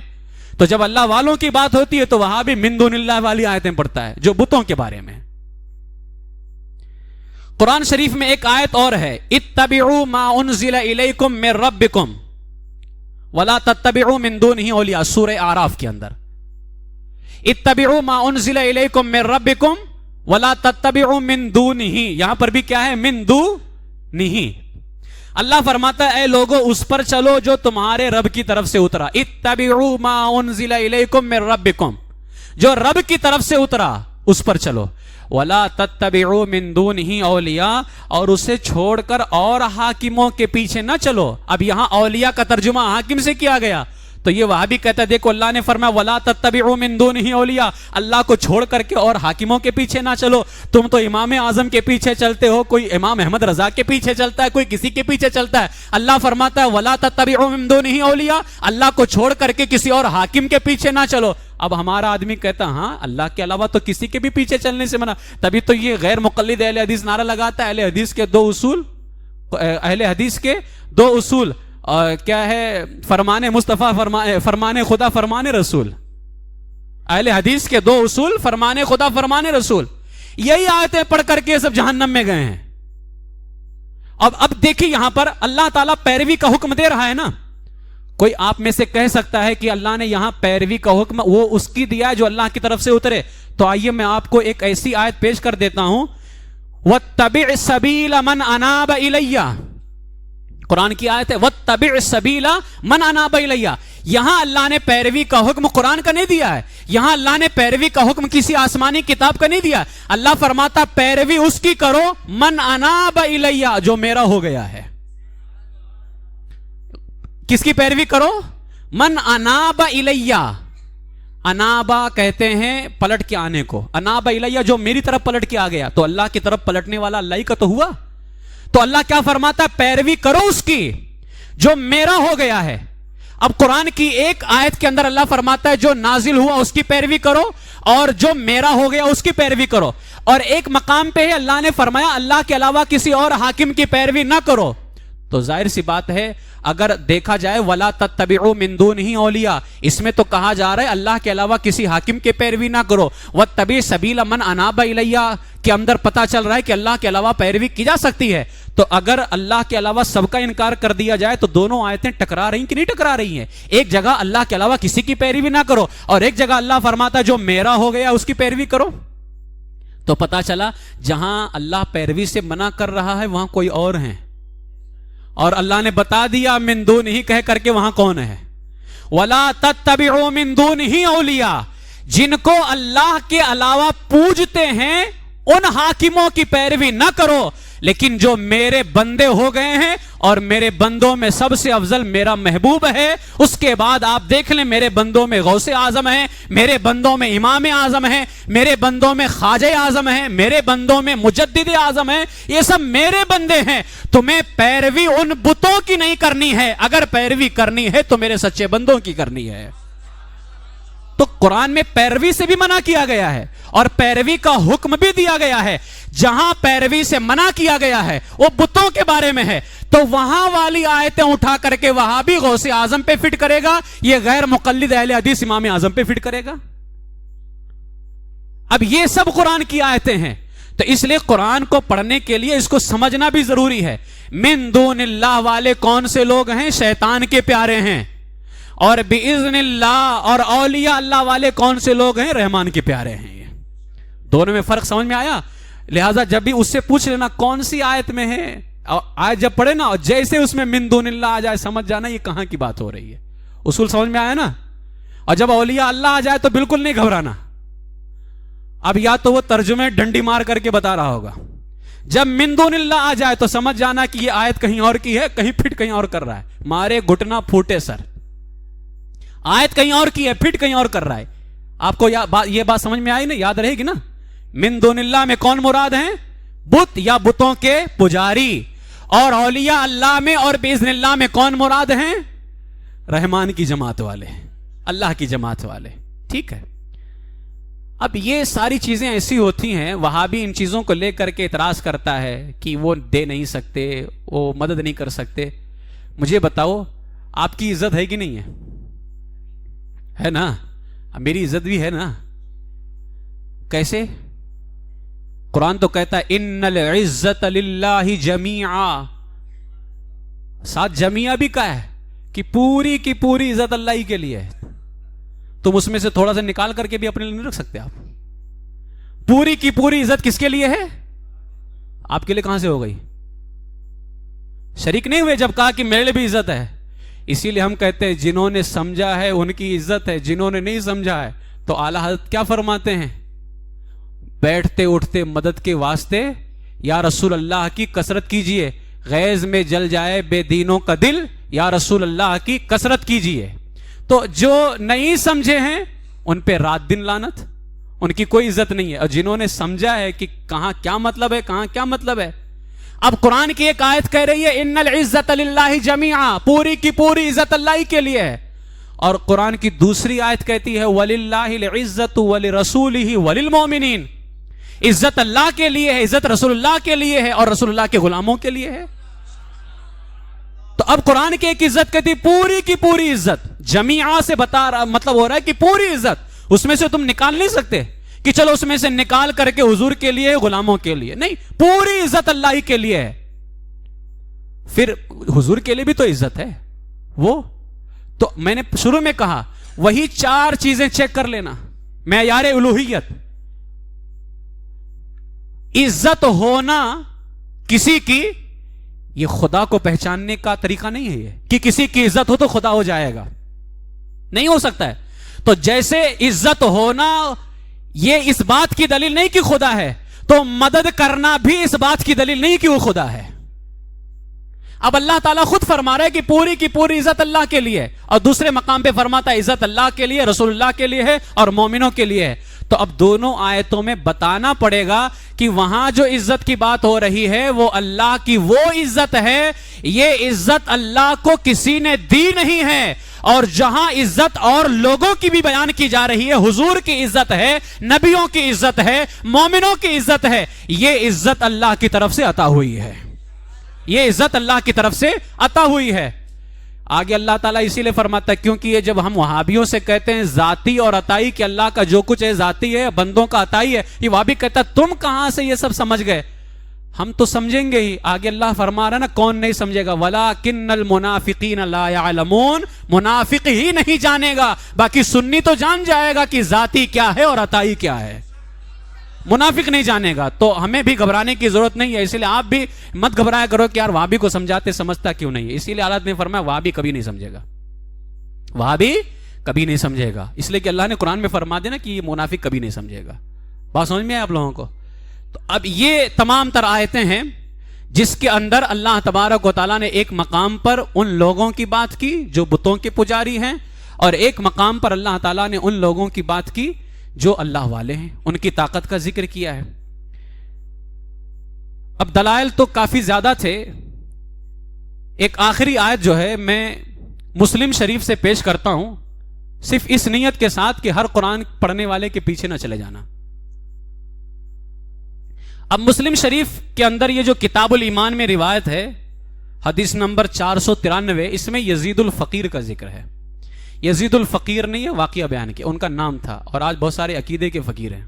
تو جب اللہ والوں کی بات ہوتی ہے تو وہاں بھی من دون اللہ والی آیتیں پڑھتا ہے جو بتوں کے بارے میں. قرآن شریف میں ایک آیت اور ہے, اتبعوا ما انزل الیکم من ربکم ولا تتبعوا من دونہ اولیاء, سورہ اعراف کے اندر. اتبعوا ما انزل الیکم من ربکم ولا تتبعوا من دونہ, یہاں پر بھی کیا ہے, من دونہ. اللہ فرماتا ہے اے لوگو اس پر چلو جو تمہارے رب کی طرف سے اترا. اتبعوا ما انزل الیکم من ربکم, جو رب کی طرف سے اترا اس پر چلو. ولا تتبعوا من دونہ اولیاء, اور اسے چھوڑ کر اور حاکموں کے پیچھے نہ چلو. اب یہاں اولیاء کا ترجمہ حاکم سے کیا گیا, تو یہ وہاں بھی کہتا ہے دیکھو اللہ نے فرمایا ولا تتبعوا من دونہ اولیاء, اللہ کو چھوڑ کر کے اور حاکموں کے پیچھے نہ چلو. تم تو امام اعظم کے پیچھے چلتے ہو, کوئی امام احمد رضا کے پیچھے چلتا ہے, کوئی کسی کے پیچھے چلتا ہے. اللہ فرماتا ہے ولا تتبعوا من دونہ اولیاء, اللہ کو چھوڑ کر کے کسی اور حاکم کے پیچھے نہ چلو. اب ہمارا آدمی کہتا ہاں اللہ کے علاوہ تو کسی کے بھی پیچھے چلنے سے منع, تبھی تو یہ غیر مقلد اہل حدیث نعرہ لگاتا ہے. اہل حدیث کے دو اصول, اہل حدیث کے دو اصول کیا ہے, فرمان مصطفیٰ, فرمان خدا, فرمان رسول. اہل حدیث کے دو اصول فرمان خدا, فرمان رسول. یہی آیتیں پڑھ کر کے سب جہنم میں گئے ہیں. اب دیکھیں یہاں پر اللہ تعالیٰ پیروی کا حکم دے رہا ہے نا. کوئی آپ میں سے کہہ سکتا ہے کہ اللہ نے یہاں پیروی کا حکم وہ اس کی دیا ہے جو اللہ کی طرف سے اترے. تو آئیے میں آپ کو ایک ایسی آیت پیش کر دیتا ہوں, وَاتَّبِعْ سَبِيلَ مَنْ أَنَابَ إِلَيَّ, قرآن کی آیت ہے وَاتَّبِعْ سَبِيلَ مَنْ أَنَابَ إِلَيَّ. یہاں اللہ نے پیروی کا حکم قرآن کا نہیں دیا ہے, یہاں اللہ نے پیروی کا حکم کسی آسمانی کتاب کا نہیں دیا. اللہ فرماتا پیروی اس کی کرو من اناب الیہ, جو میرا ہو گیا ہے. کس کی پیروی کرو, من اناب الیہ. انابا کہتے ہیں پلٹ کے آنے کو, اناب الیہ جو میری طرف پلٹ کے آ گیا. تو اللہ کی طرف پلٹنے والا اللہ ہی کا تو ہوا. تو اللہ کیا فرماتا ہے, پیروی کرو اس کی جو میرا ہو گیا ہے. اب قرآن کی ایک آیت کے اندر اللہ فرماتا ہے جو نازل ہوا اس کی پیروی کرو, اور جو میرا ہو گیا اس کی پیروی کرو. اور ایک مقام پہ اللہ نے فرمایا اللہ کے علاوہ کسی اور حاکم کی پیروی نہ کرو. تو ظاہر سی بات ہے اگر دیکھا جائے ولا تتبعوا من دونہ اولیاء, اس میں تو کہا جا رہا ہے اللہ کے علاوہ کسی حاکم کی پیروی نہ کرو. واتبع سبیل من اناب الیہ کے اندر پتہ چل رہا ہے کہ اللہ کے علاوہ پیروی کی جا سکتی ہے. تو اگر اللہ کے علاوہ سب کا انکار کر دیا جائے تو دونوں آیتیں ٹکرا رہی ہیں کہ نہیں ٹکرا رہی ہیں. ایک جگہ اللہ کے علاوہ کسی کی پیروی نہ کرو, اور ایک جگہ اللہ فرماتا ہے جو میرا ہو گیا اس کی پیروی کرو. تو پتہ چلا جہاں اللہ پیروی سے منع کر رہا ہے وہاں کوئی اور ہیں, اور اللہ نے بتا دیا من دونہ کہہ کر کے وہاں کون ہے. وَلَا تَتَّبِعُوا مِن دُونِهِ أَوْلِيَاءَ, جن کو اللہ کے علاوہ پوجتے ہیں ان حاکموں کی پیروی نہ کرو, لیکن جو میرے بندے ہو گئے ہیں اور میرے بندوں میں سب سے افضل میرا محبوب ہے. اس کے بعد آپ دیکھ لیں میرے بندوں میں غوث اعظم ہیں, میرے بندوں میں امام اعظم ہیں, میرے بندوں میں خواجہ اعظم ہیں, میرے بندوں میں مجدد اعظم ہیں. یہ سب میرے بندے ہیں. تمہیں پیروی ان بتوں کی نہیں کرنی ہے, اگر پیروی کرنی ہے تو میرے سچے بندوں کی کرنی ہے. تو قرآن میں پیروی سے بھی منع کیا گیا ہے اور پیروی کا حکم بھی دیا گیا ہے. جہاں پیروی سے منع کیا گیا ہے وہ بتوں کے بارے میں ہے, تو وہاں والی آیتیں اٹھا کر کے وہاں بھی غوث اعظم پہ فٹ کرے گا, یہ غیر مقلد اہل حدیث امام اعظم پہ فٹ کرے گا. اب یہ سب قرآن کی آیتیں ہیں, تو اس لیے قرآن کو پڑھنے کے لیے اس کو سمجھنا بھی ضروری ہے. من دون اللہ والے کون سے لوگ ہیں, شیطان کے پیارے ہیں. اور باذن اللہ اور اولیاء اللہ والے کون سے لوگ ہیں, رحمان کے پیارے ہیں. یہ دونوں میں فرق سمجھ میں آیا. لہذا جب بھی اس سے پوچھ لینا کون سی آیت میں ہے, آیت جب پڑھے نا جیسے اس میں من دون اللہ آ جائے سمجھ جانا یہ کہاں کی بات ہو رہی ہے. اصول سمجھ میں آیا نا. اور جب اولیاء اللہ آ جائے تو بالکل نہیں گھبرانا. اب یا تو وہ ترجمے ڈنڈی مار کر کے بتا رہا ہوگا, جب من دون اللہ آ جائے تو سمجھ جانا کہ یہ آیت کہیں اور کی ہے, کہیں پھٹ کہیں اور کر رہا ہے. مارے گھٹنا پھوٹے سر, آیت کہیں اور کی ہے, پھٹ کہیں اور کر رہا ہے. آپ کو یہ بات سمجھ میں آئی نا, یاد رہے گی نا. من دون اللہ میں کون مراد ہیں, بت یا بتوں کے پجاری. اور اولیاء اللہ میں اور باذن اللہ میں کون مراد ہیں, رحمان کی جماعت والے, اللہ کی جماعت والے. ٹھیک ہے. اب یہ ساری چیزیں ایسی ہوتی ہیں, وہابی ان چیزوں کو لے کر کے اعتراض کرتا ہے کہ وہ دے نہیں سکتے, وہ مدد نہیں کر سکتے. مجھے بتاؤ آپ کی عزت ہے کہ نہیں ہے, ہے نا, میری عزت بھی ہے نا. کیسے؟ قرآن تو کہتا ہے ان العزت للہ جمیعا, ساتھ جمیعا بھی کا ہے کہ پوری کی پوری عزت اللہ ہی کے لیے ہے. تم اس میں سے تھوڑا سا نکال کر کے بھی اپنے لیے نہیں رکھ سکتے آپ. پوری کی پوری عزت کس کے لیے ہے؟ آپ کے لیے کہاں سے ہو گئی؟ شریک نہیں ہوئے جب کہا کہ میرے لیے بھی عزت ہے. اسی لیے ہم کہتے ہیں جنہوں نے سمجھا ہے ان کی عزت ہے, جنہوں نے نہیں سمجھا ہے. تو اعلیٰ حضرت کیا فرماتے ہیں؟ بیٹھتے اٹھتے مدد کے واسطے یا رسول اللہ کی کثرت کیجئے, غیظ میں جل جائے بے دینوں کا دل, یا رسول اللہ کی کثرت کیجئے. تو جو نہیں سمجھے ہیں ان پہ رات دن لعنت, ان کی کوئی عزت نہیں ہے. اور جنہوں نے سمجھا ہے کہ کہاں کیا مطلب ہے, کہاں کیا مطلب ہے. اب قرآن کی ایک آیت کہہ رہی ہے ان العزت للہ جمیعا, پوری کی پوری عزت اللہ ہی کے لیے ہے. اور قرآن کی دوسری آیت کہتی ہے وَلِلَّهِ الْعِزَّةُ وَلِرَسُولِهِ وَلِلْمُؤْمِنِينَ, عزت اللہ کے لیے ہے, عزت رسول اللہ کے لیے ہے, اور رسول اللہ کے غلاموں کے لیے ہے. تو اب قرآن کی ایک عزت کہتی پوری کی پوری عزت, جمیعہ سے بتا رہا مطلب ہو رہا ہے کہ پوری عزت, اس میں سے تم نکال نہیں سکتے کہ چلو اس میں سے نکال کر کے حضور کے لیے غلاموں کے لیے نہیں, پوری عزت اللہ ہی کے لیے ہے. پھر حضور کے لیے بھی تو عزت ہے. وہ تو میں نے شروع میں کہا وہی 4 چیزیں چیک کر لینا. معیار الوہیت, عزت ہونا کسی کی, یہ خدا کو پہچاننے کا طریقہ نہیں ہے یہ کہ کسی کی عزت ہو تو خدا ہو جائے گا, نہیں ہو سکتا ہے. تو جیسے عزت ہونا یہ اس بات کی دلیل نہیں کہ خدا ہے, تو مدد کرنا بھی اس بات کی دلیل نہیں کہ وہ خدا ہے. اب اللہ تعالیٰ خود فرما رہا ہے کہ پوری کی پوری عزت اللہ کے لیے ہے, اور دوسرے مقام پہ فرماتا ہے عزت اللہ کے لیے, رسول اللہ کے لیے ہے, اور مومنوں کے لیے ہے. تو اب دونوں آیتوں میں بتانا پڑے گا کہ وہاں جو عزت کی بات ہو رہی ہے وہ اللہ کی وہ عزت ہے, یہ عزت اللہ کو کسی نے دی نہیں ہے. اور جہاں عزت اور لوگوں کی بھی بیان کی جا رہی ہے, حضور کی عزت ہے, نبیوں کی عزت ہے, مومنوں کی عزت ہے, یہ عزت اللہ کی طرف سے عطا ہوئی ہے, یہ عزت اللہ کی طرف سے عطا ہوئی ہے. آگے اللہ تعالیٰ اسی لیے فرماتا ہے کیونکہ یہ جب ہم وہابیوں سے کہتے ہیں ذاتی اور عطائی کہ اللہ کا جو کچھ ہے ذاتی ہے, بندوں کا عطائی ہے, یہ وہابی کہتا ہے تم کہاں سے یہ سب سمجھ گئے. ہم تو سمجھیں گے ہی. آگے اللہ فرما رہا ہے نا کون نہیں سمجھے گا, وَلَٰكِنَّ الْمُنَافِقِينَ لَا يَعْلَمُونَ, منافق ہی نہیں جانے گا, باقی سنی تو جان جائے گا کہ ذاتی کیا ہے اور عطائی کیا ہے, منافق نہیں جانے گا. تو ہمیں بھی گھبرانے کی ضرورت نہیں ہے, اسی لیے آپ بھی مت گھبرایا کرو کہ یار وہابی کو سمجھاتے سمجھتا کیوں نہیں ہے. اسی لیے اللہ نے فرمایا وہابی کبھی نہیں سمجھے گا, وہابی کبھی نہیں سمجھے گا, اس لیے کہ اللہ نے قرآن میں فرما دینا کہ یہ منافق کبھی نہیں سمجھے گا. بات سمجھ میں آئے آپ لوگوں کو؟ تو اب یہ تمام تر آیتیں ہیں جس کے اندر اللہ تبارک و تعالیٰ نے ایک مقام پر ان لوگوں کی بات کی جو بتوں کے پجاری ہیں, اور ایک مقام پر اللہ تعالیٰ نے ان لوگوں کی بات کی جو اللہ والے ہیں, ان کی طاقت کا ذکر کیا ہے. اب دلائل تو کافی زیادہ تھے. ایک آخری آیت جو ہے میں مسلم شریف سے پیش کرتا ہوں, صرف اس نیت کے ساتھ کہ ہر قرآن پڑھنے والے کے پیچھے نہ چلے جانا. اب مسلم شریف کے اندر یہ جو کتاب الایمان میں روایت ہے, حدیث نمبر 493, اس میں یزید الفقیر کا ذکر ہے. یزید الفقیر نہیں ہے واقعہ بیان کیا, ان کا نام تھا, اور آج بہت سارے عقیدے کے فقیر ہیں,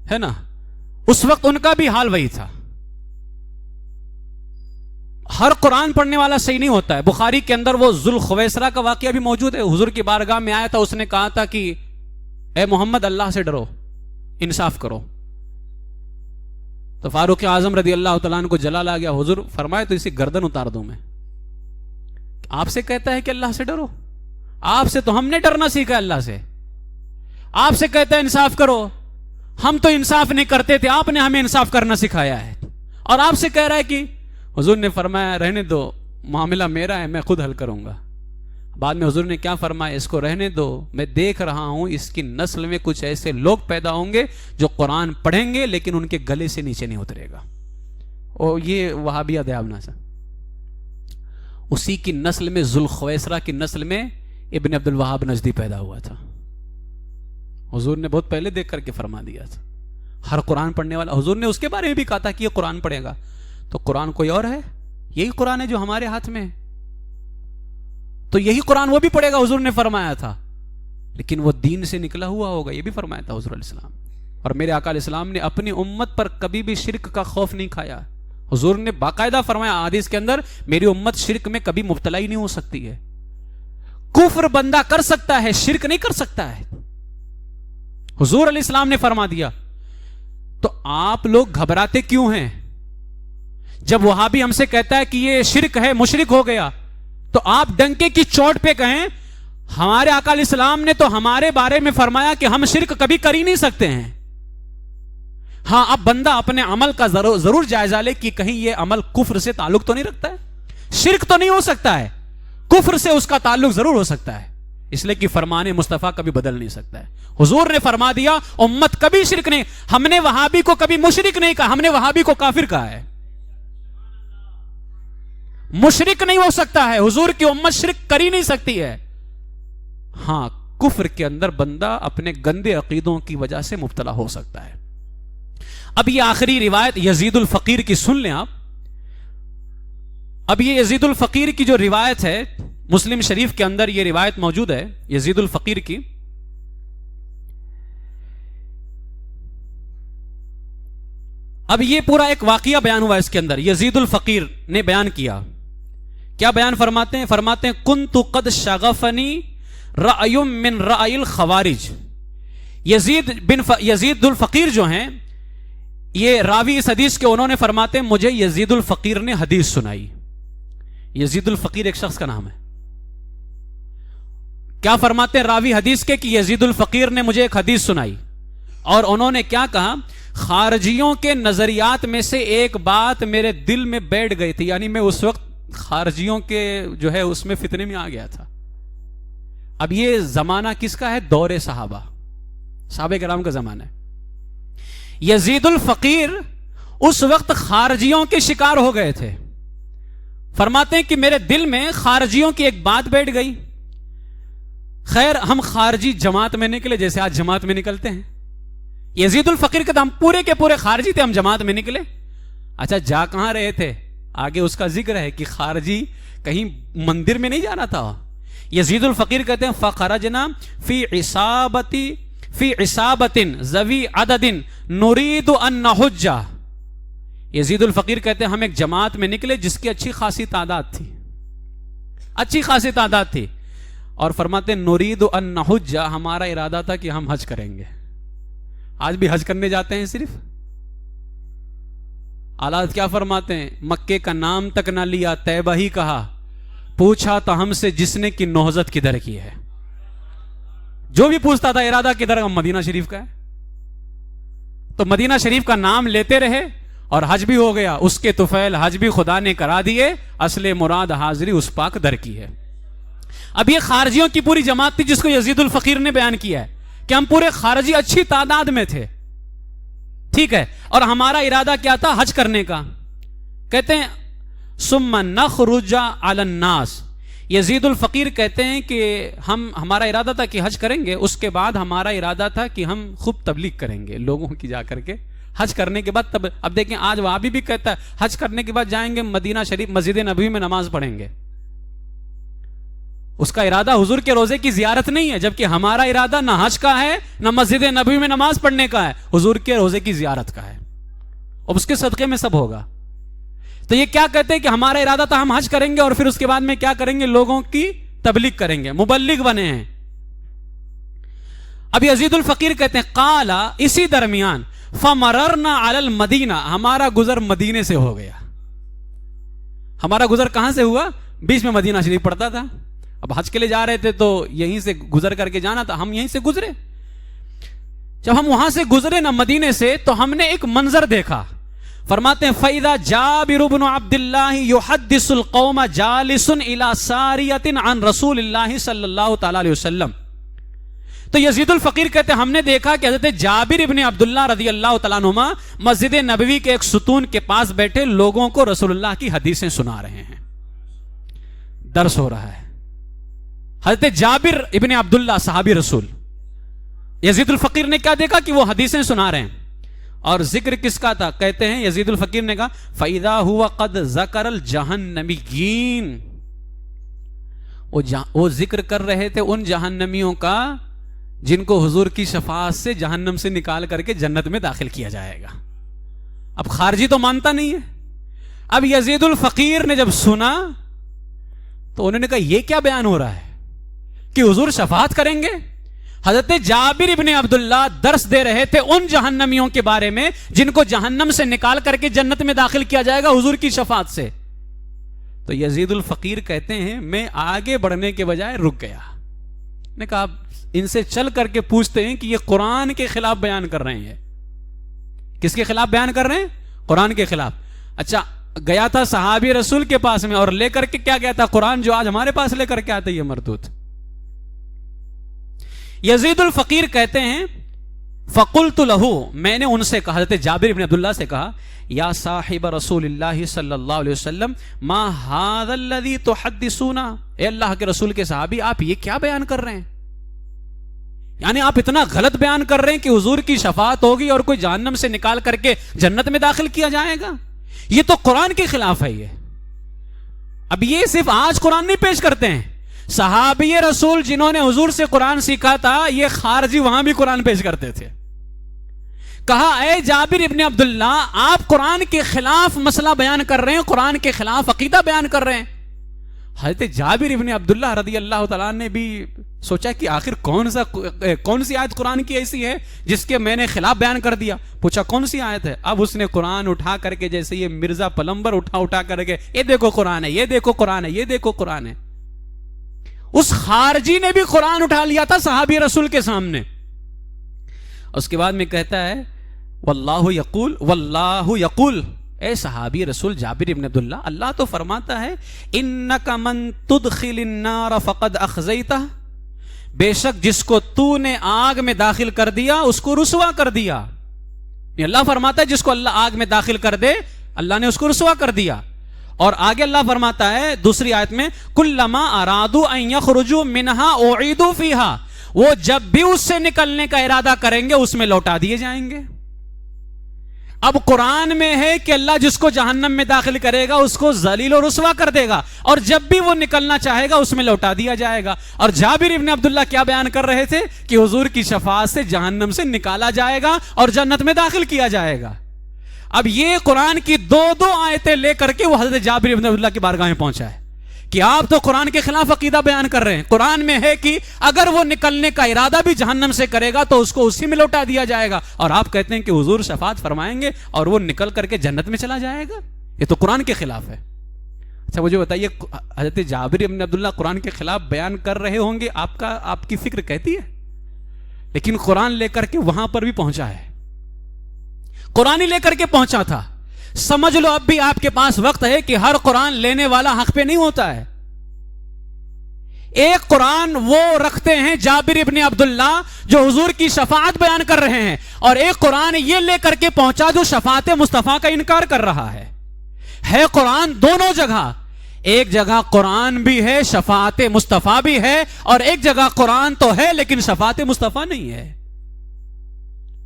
ہے نا. اس وقت ان کا بھی حال وہی تھا. ہر قرآن پڑھنے والا صحیح نہیں ہوتا ہے. بخاری کے اندر وہ ذوالخویسرہ کا واقعہ بھی موجود ہے. حضور کی بارگاہ میں آیا تھا, اس نے کہا تھا کہ اے محمد اللہ سے ڈرو, انصاف کرو. تو فاروق اعظم رضی اللہ تعالیٰ عنہ کو جلال آ گیا. حضور فرمائے تو اسی گردن اتار دوں میں. آپ سے کہتا ہے کہ اللہ سے ڈرو, آپ سے تو ہم نے ڈرنا سیکھا اللہ سے. آپ سے کہتا ہے انصاف کرو, ہم تو انصاف نہیں کرتے تھے, آپ نے ہمیں انصاف کرنا سکھایا ہے. اور آپ سے کہہ رہا ہے کہ حضور نے فرمایا رہنے دو, معاملہ میرا ہے, میں خود حل کروں گا. بعد میں حضور نے کیا فرمایا, اس کو رہنے دو, میں دیکھ رہا ہوں اس کی نسل میں کچھ ایسے لوگ پیدا ہوں گے جو قرآن پڑھیں گے لیکن ان کے گلے سے نیچے نہیں اترے گا. اور یہ وہابیہ دیابنا سا, اسی کی نسل میں ذوالخویسرہ کی نسل میں ابن عبد الوہاب نجدی پیدا ہوا تھا. حضور نے بہت پہلے دیکھ کر کے فرما دیا تھا ہر قرآن پڑھنے والا. حضور نے اس کے بارے میں بھی کہا تھا کہ یہ قرآن پڑھے گا. تو قرآن کوئی اور ہے, یہی قرآن ہے جو ہمارے ہاتھ میں ہے. تو یہی قرآن وہ بھی پڑھے گا، حضور نے فرمایا تھا، لیکن وہ دین سے نکلا ہوا ہوگا، یہ بھی فرمایا تھا حضور علیہ السلام۔ اور میرے آقا علیہ السلام نے اپنی امت پر کبھی بھی شرک کا خوف نہیں کھایا۔ حضور نے باقاعدہ فرمایا حدیث کے اندر، میری امت شرک میں کبھی مبتلا ہی نہیں ہو سکتی ہے۔ کفر بندہ کر سکتا ہے، شرک نہیں کر سکتا ہے، حضور علیہ السلام نے فرما دیا۔ تو آپ لوگ گھبراتے کیوں ہیں؟ جب وہابی ہم سے کہتا ہے کہ یہ شرک ہے، مشرک ہو گیا، تو آپ ڈنکے کی چوٹ پہ کہیں ہمارے آقا علیہ السلام نے تو ہمارے بارے میں فرمایا کہ ہم شرک کبھی کر ہی نہیں سکتے ہیں۔ ہاں، اب بندہ اپنے عمل کا ضرور جائزہ لے کہ کہیں یہ عمل کفر سے تعلق تو نہیں رکھتا ہے، شرک تو نہیں ہو سکتا ہے، کفر سے اس کا تعلق ضرور ہو سکتا ہے، اس لیے کہ فرمان مصطفیٰ کبھی بدل نہیں سکتا ہے۔ حضور نے فرما دیا امت کبھی شرک نہیں، ہم نے وہابی کو کبھی مشرک نہیں کہا، ہم نے وہابی کو کافر کہا ہے۔ مشرک نہیں ہو سکتا ہے، حضور کی امت شرک کر ہی نہیں سکتی ہے۔ ہاں، کفر کے اندر بندہ اپنے گندے عقیدوں کی وجہ سے مبتلا ہو سکتا ہے۔ اب یہ آخری روایت یزید الفقیر کی سن لیں آپ۔ اب یہ یزید الفقیر کی جو روایت ہے، مسلم شریف کے اندر یہ روایت موجود ہے یزید الفقیر کی۔ اب یہ پورا ایک واقعہ بیان ہوا اس کے اندر، یزید الفقیر نے بیان کیا۔ کیا بیان فرماتے ہیں؟ فرماتے ہیں کنت قد شغفنی رأی من رأی الخوارج۔ یزید الفقیر جو ہیں، یہ راوی اس حدیث کے، انہوں نے فرماتے ہیں مجھے یزید الفقیر نے حدیث سنائی۔ یزید الفقیر ایک شخص کا نام ہے۔ کیا فرماتے ہیں راوی حدیث کے کہ یزید الفقیر نے مجھے ایک حدیث سنائی، اور انہوں نے کیا کہا؟ خارجیوں کے نظریات میں سے ایک بات میرے دل میں بیٹھ گئی تھی، یعنی میں اس وقت خارجیوں کے جو ہے اس میں فتنے میں آ گیا تھا۔ اب یہ زمانہ کس کا ہے؟ دور صحابہ کرام کا زمانہ ہے۔ یزید الفقیر اس وقت خارجیوں کے شکار ہو گئے تھے۔ فرماتے ہیں کہ میرے دل میں خارجیوں کی ایک بات بیٹھ گئی۔ خیر، ہم خارجی جماعت میں نکلے، جیسے آج جماعت میں نکلتے ہیں۔ یزید الفقیر کہتے ہم پورے کے پورے خارجی تھے، ہم جماعت میں نکلے۔ اچھا، جا کہاں رہے تھے؟ آگے اس کا ذکر ہے کہ خارجی کہیں مندر میں نہیں جانا تھا۔ یزید الفقیر کہتے ہیں فخرجنا فی عصابۃ ذوی عدد نرید ان نحج۔ یزید الفقیر کہتے ہیں ہم ایک جماعت میں نکلے جس کی اچھی خاصی تعداد تھی، اور فرماتے ہیں نرید ان نحج، ہمارا ارادہ تھا کہ ہم حج کریں گے۔ آج بھی حج کرنے جاتے ہیں صرف؟ آلات کیا فرماتے ہیں؟ مکے کا نام تک نہ لیا، طیبہ ہی کہا، پوچھا تو ہم سے جس نے کی نہضت کدھر کی ہے۔ جو بھی پوچھتا تھا ارادہ کدھر کا؟ مدینہ شریف کا ہے۔ تو مدینہ شریف کا نام لیتے رہے اور حج بھی ہو گیا، اس کے طفیل حج بھی خدا نے کرا دیے، اصل مراد حاضری اس پاک در کی ہے۔ اب یہ خارجیوں کی پوری جماعت تھی جس کو یزید الفقیر نے بیان کیا ہے کہ ہم پورے خارجی اچھی تعداد میں تھے، ٹھیک ہے، اور ہمارا ارادہ کیا تھا؟ حج کرنے کا۔ کہتے ہیں ثم نخرج علی الناس، یزید الفقیر کہتے ہیں کہ ہمارا ارادہ تھا کہ حج کریں گے، اس کے بعد ہمارا ارادہ تھا کہ ہم خوب تبلیغ کریں گے لوگوں کی، جا کر کے حج کرنے کے بعد اب دیکھیں آج وہابی بھی کہتا ہے حج کرنے کے بعد جائیں گے مدینہ شریف مسجد نبوی میں نماز پڑھیں گے۔ اس کا ارادہ حضور کے روزے کی زیارت نہیں ہے، جبکہ ہمارا ارادہ نہ حج کا ہے نہ مسجد نبوی میں نماز پڑھنے کا ہے، حضور کے روزے کی زیارت کا ہے، اب اس کے صدقے میں سب ہوگا۔ تو یہ کیا کہتے ہیں کہ ہمارا ارادہ تھا ہم حج کریں گے اور پھر اس کے بعد میں کیا کریں گے؟ لوگوں کی تبلیغ کریں گے، مبلغ بنے ہیں۔ اب یزید الفقیر کہتے ہیں قال، اسی درمیان فمررنا علی المدینہ، ہمارا گزر مدینے سے ہو گیا۔ ہمارا گزر کہاں سے ہوا؟ بیچ میں مدینہ شریف پڑتا تھا، اب حج کے لیے جا رہے تھے تو یہیں سے گزر کر کے جانا تھا، ہم یہیں سے گزرے۔ جب ہم وہاں سے گزرے نا مدینے سے، تو ہم نے ایک منظر دیکھا۔ فرماتے ہیں فَإِذَا جَابِرُ بْنُ عَبْدِ اللَّهِ يُحَدِّثُ الْقَوْمَ جَالِسٌ إِلَى سَارِيَةٍ عَنْ رَسُولِ اللَّهِ صلی اللہ تعالی علیہ وسلم۔ تو یزید الفقیر کہتے ہیں ہم نے دیکھا کہ حضرت جابر ابن عبداللہ رضی اللہ تعالیٰ عنہما مسجد نبوی کے ایک ستون کے پاس بیٹھے لوگوں کو رسول اللہ کی حدیثیں سنا رہے ہیں، درس ہو رہا ہے۔ حضرت جابر ابن عبداللہ صحابی رسول، یزید الفقیر نے کیا دیکھا کہ وہ حدیثیں سنا رہے ہیں، اور ذکر کس کا تھا؟ کہتے ہیں یزید الفقیر نے کہا فَإِذَا هُوَ قَدْ ذَكَرَ الْجَهَنَّمِيِّينَ، وہ ذکر کر رہے تھے ان جہنمیوں کا جن کو حضور کی شفاعت سے جہنم سے نکال کر کے جنت میں داخل کیا جائے گا. اب خارجی تو مانتا نہیں ہے. اب یزید الفقیر نے جب سنا تو انہوں نے کہا یہ کیا بیان ہو رہا ہے کہ حضور شفاعت کریں گے؟ حضرت جابر ابن عبداللہ درس دے رہے تھے ان جہنمیوں کے بارے میں جن کو جہنم سے نکال کر کے جنت میں داخل کیا جائے گا حضور کی شفاعت سے. تو یزید الفقیر کہتے ہیں میں آگے بڑھنے کے بجائے رک گیا. نے کہا ان سے چل کر کے پوچھتے ہیں کہ یہ قرآن کے خلاف بیان کر رہے ہیں. کس کے خلاف بیان کر رہے ہیں؟ قرآن کے خلاف. اچھا گیا تھا صحابی رسول کے پاس میں اور لے کر کے کیا گیا تھا؟ قرآن جو آج ہمارے پاس لے کر کے آتے یہ مردود. یزید الفقیر کہتے ہیں فقلت لہو، میں نے ان سے کہا، حضرت جابر بن عبداللہ سے کہا یا صاحب رسول اللہ صلی اللہ علیہ وسلم ما ھذا الذی تحدثون، اے اللہ کے رسول کے صحابی آپ یہ کیا بیان کر رہے ہیں؟ یعنی آپ اتنا غلط بیان کر رہے ہیں کہ حضور کی شفاعت ہوگی اور کوئی جہنم سے نکال کر کے جنت میں داخل کیا جائے گا، یہ تو قرآن کے خلاف ہے. یہ اب یہ صرف آج قرآن نہیں پیش کرتے ہیں، صحابی رسول جنہوں نے حضور سے قرآن سیکھا تھا یہ خارجی وہاں بھی قرآن پیش کرتے تھے. کہا اے جابر ابن عبداللہ آپ قرآن کے خلاف مسئلہ بیان کر رہے ہیں، قرآن کے خلاف عقیدہ بیان کر رہے ہیں. حضرت جابر ابن عبداللہ رضی اللہ تعالیٰ نے بھی سوچا کہ آخر کون سی آیت قرآن کی ایسی ہے جس کے میں نے خلاف بیان کر دیا. پوچھا کون سی آیت ہے؟ اب اس نے قرآن اٹھا کر کے جیسے یہ مرزا پلمبر اٹھا کر کے یہ دیکھو قرآن ہے، یہ دیکھو قرآن ہے، یہ دیکھو قرآن ہے. اس خارجی نے بھی قرآن اٹھا لیا تھا صحابی رسول کے سامنے. اس کے بعد میں کہتا ہے واللہ یقول، اے صحابی رسول جابر ابن عبداللہ اللہ تو فرماتا ہے انک من تدخل النار فقد اخزیتہ، بے شک جس کو تو نے آگ میں داخل کر دیا اس کو رسوا کر دیا. اللہ فرماتا ہے جس کو اللہ آگ میں داخل کر دے اللہ نے اس کو رسوا کر دیا. اور آگے اللہ فرماتا ہے دوسری آیت میں کلما ارادوا ان یخرجوا منها اعیدوا فیہا، وہ جب بھی اس سے نکلنے کا ارادہ کریں گے اس میں لوٹا دیے جائیں گے. اب قرآن میں ہے کہ اللہ جس کو جہنم میں داخل کرے گا اس کو ذلیل و رسوا کر دے گا اور جب بھی وہ نکلنا چاہے گا اس میں لوٹا دیا جائے گا. اور جابر ابن عبداللہ کیا بیان کر رہے تھے کہ حضور کی شفاعت سے جہنم سے نکالا جائے گا اور جنت میں داخل کیا جائے گا. اب یہ قرآن کی دو آیتیں لے کر کے وہ حضرت جابر ابن عبداللہ کی بارگاہ میں پہنچا ہے کہ آپ تو قرآن کے خلاف عقیدہ بیان کر رہے ہیں. قرآن میں ہے کہ اگر وہ نکلنے کا ارادہ بھی جہنم سے کرے گا تو اس کو اسی میں لوٹا دیا جائے گا، اور آپ کہتے ہیں کہ حضور شفاعت فرمائیں گے اور وہ نکل کر کے جنت میں چلا جائے گا. یہ تو قرآن کے خلاف ہے. اچھا مجھے بتائیے حضرت جابر ابن عبداللہ قرآن کے خلاف بیان کر رہے ہوں گے، آپ کی فکر کہتی ہے، لیکن قرآن لے کر کے وہاں پر بھی پہنچا ہے. قرآن ہی لے کر کے پہنچا تھا. سمجھ لو اب بھی آپ کے پاس وقت ہے کہ ہر قرآن لینے والا حق پہ نہیں ہوتا ہے. ایک قرآن وہ رکھتے ہیں جابر ابن عبداللہ جو حضور کی شفاعت بیان کر رہے ہیں، اور ایک قرآن یہ لے کر کے پہنچا جو شفاعت مصطفیٰ کا انکار کر رہا ہے. قرآن دونوں جگہ، ایک جگہ قرآن بھی ہے شفاعت مصطفیٰ بھی ہے، اور ایک جگہ قرآن تو ہے لیکن شفاعت مصطفیٰ نہیں ہے.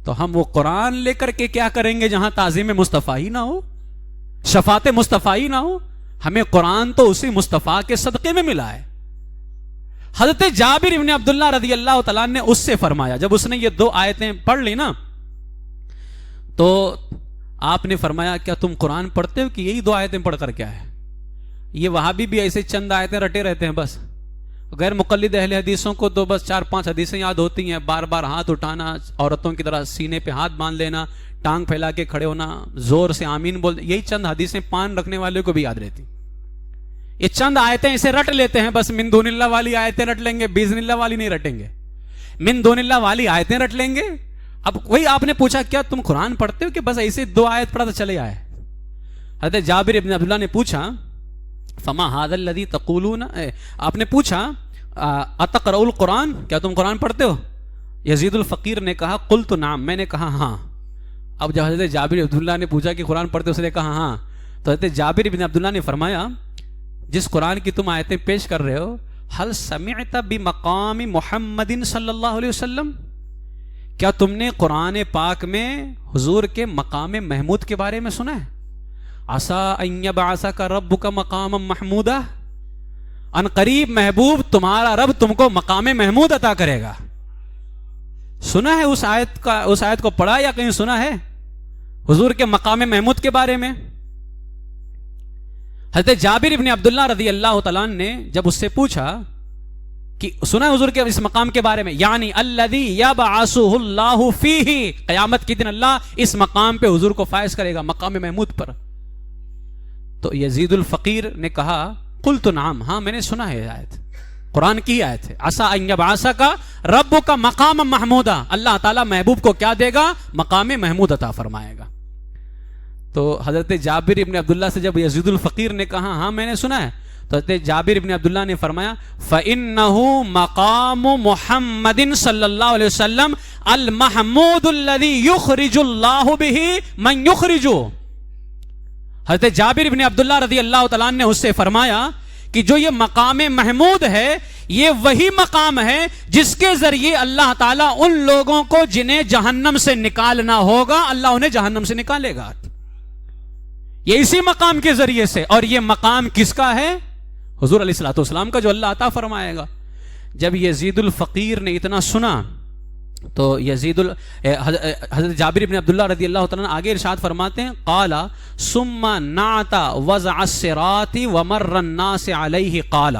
تو ہم وہ قرآن لے کر کے کیا کریں گے جہاں تعظیم مصطفیٰ ہی نہ ہو، شفاعت مصطفیٰ ہی نہ ہو؟ ہمیں قرآن تو اسی مصطفیٰ کے صدقے میں ملا ہے. حضرت جابر ابن عبداللہ رضی اللہ تعالیٰ نے اس سے فرمایا، جب اس نے یہ دو آیتیں پڑھ لی نا تو آپ نے فرمایا کیا تم قرآن پڑھتے ہو کہ یہی دو آیتیں پڑھ کر کیا ہے؟ یہ وہابی بھی ایسے چند آیتیں رٹے رہتے ہیں بس. غیر مقلد اہل حدیثوں کو تو بس 4-5 حدیثیں یاد ہوتی ہیں، بار بار ہاتھ اٹھانا، عورتوں کی طرح سینے پہ ہاتھ باندھ لینا، ٹانگ پھیلا کے کھڑے ہونا، زور سے آمین بول، یہی چند حدیثیں پان رکھنے والے کو بھی یاد رہتی. یہ چند آیتیں اسے رٹ لیتے ہیں، بس من دون اللہ والی آیتیں رٹ لیں گے، باذن اللہ والی نہیں رٹیں گے. من دون اللہ والی آیتیں رٹ لیں گے. اب وہی آپ نے پوچھا کیا تم قرآن پڑھتے ہو کہ بس ایسے 2 آیت پڑھا تو چلے آئے؟ حضرت جابر ابن عبداللہ نے پوچھا فما ھذا الذی تقولون، آپ نے پوچھا اتقرؤ القرآن، کیا تم قرآن پڑھتے ہو؟ یزید الفقیر نے کہا قلت نعم، میں نے کہا ہاں. اب جب حضرت جابر عبداللہ نے پوچھا کہ قرآن پڑھتے ہو، اس نے کہا ہاں، تو حضرت جابر ابن عبداللہ نے فرمایا جس قرآن کی تم آیتیں پیش کر رہے ہو حل سمعت بمقام محمد صلی اللہ علیہ وسلم، کیا تم نے قرآن پاک میں حضور کے مقام محمود کے بارے میں سنا ہے؟ عسیٰ ان یبعثک ربک مقاما محمودا، ان قریب محبوب تمہارا رب تم کو مقام محمود عطا کرے گا. سنا ہے اس آیت کو پڑھا یا کہیں سنا ہے حضور کے مقام محمود کے بارے میں؟ حضرت جابر ابن عبداللہ رضی اللہ تعالیٰ نے جب اس سے پوچھا کہ سنا ہے حضور کے اس مقام کے بارے میں، یعنی الذی یبعثہ اللہ فیہ، قیامت کے دن اللہ اس مقام پہ حضور کو فائز کرے گا، مقام محمود پر. تو یزید الفقیر نے کہا قلت نعم، ہاں میں نے سنا ہے آیت، قرآن کی آیت ہے، عسیٰ ان یبعثک ربک مقام محمودا، اللہ تعالیٰ محبوب کو کیا دے گا؟ مقام محمود عطا فرمائے گا. تو حضرت جابر ابن عبداللہ سے جب یزید الفقیر نے کہا ہاں میں نے سنا ہے، تو حضرت جابر ابن عبداللہ نے فرمایا فَإِنَّهُ مَقَامُ مُحَمَّدٍ صلی اللہ علیہ وسلم الْمَحْمُودُ الَّذِي يُخْرِجُ اللَّهُ بِهِ مَنْ يُخْرِجُ. حضرت جابر ابن عبداللہ رضی اللہ تعالیٰ نے اس سے فرمایا کہ جو یہ مقام محمود ہے یہ وہی مقام ہے جس کے ذریعے اللہ تعالیٰ ان لوگوں کو جنہیں جہنم سے نکالنا ہوگا اللہ انہیں جہنم سے نکالے گا. یہ اسی مقام کے ذریعے سے. اور یہ مقام کس کا ہے؟ حضور علیہ الصلوۃ والسلام کا، جو اللہ عطا فرمائے گا. جب یزید الفقیر نے اتنا سنا تو حضرت جابر بن عبداللہ رضی اللہ تعالیٰ آگے ارشاد فرماتے ہیں قال ثم نعت وضع الصراط ومر الناس علیہ قال.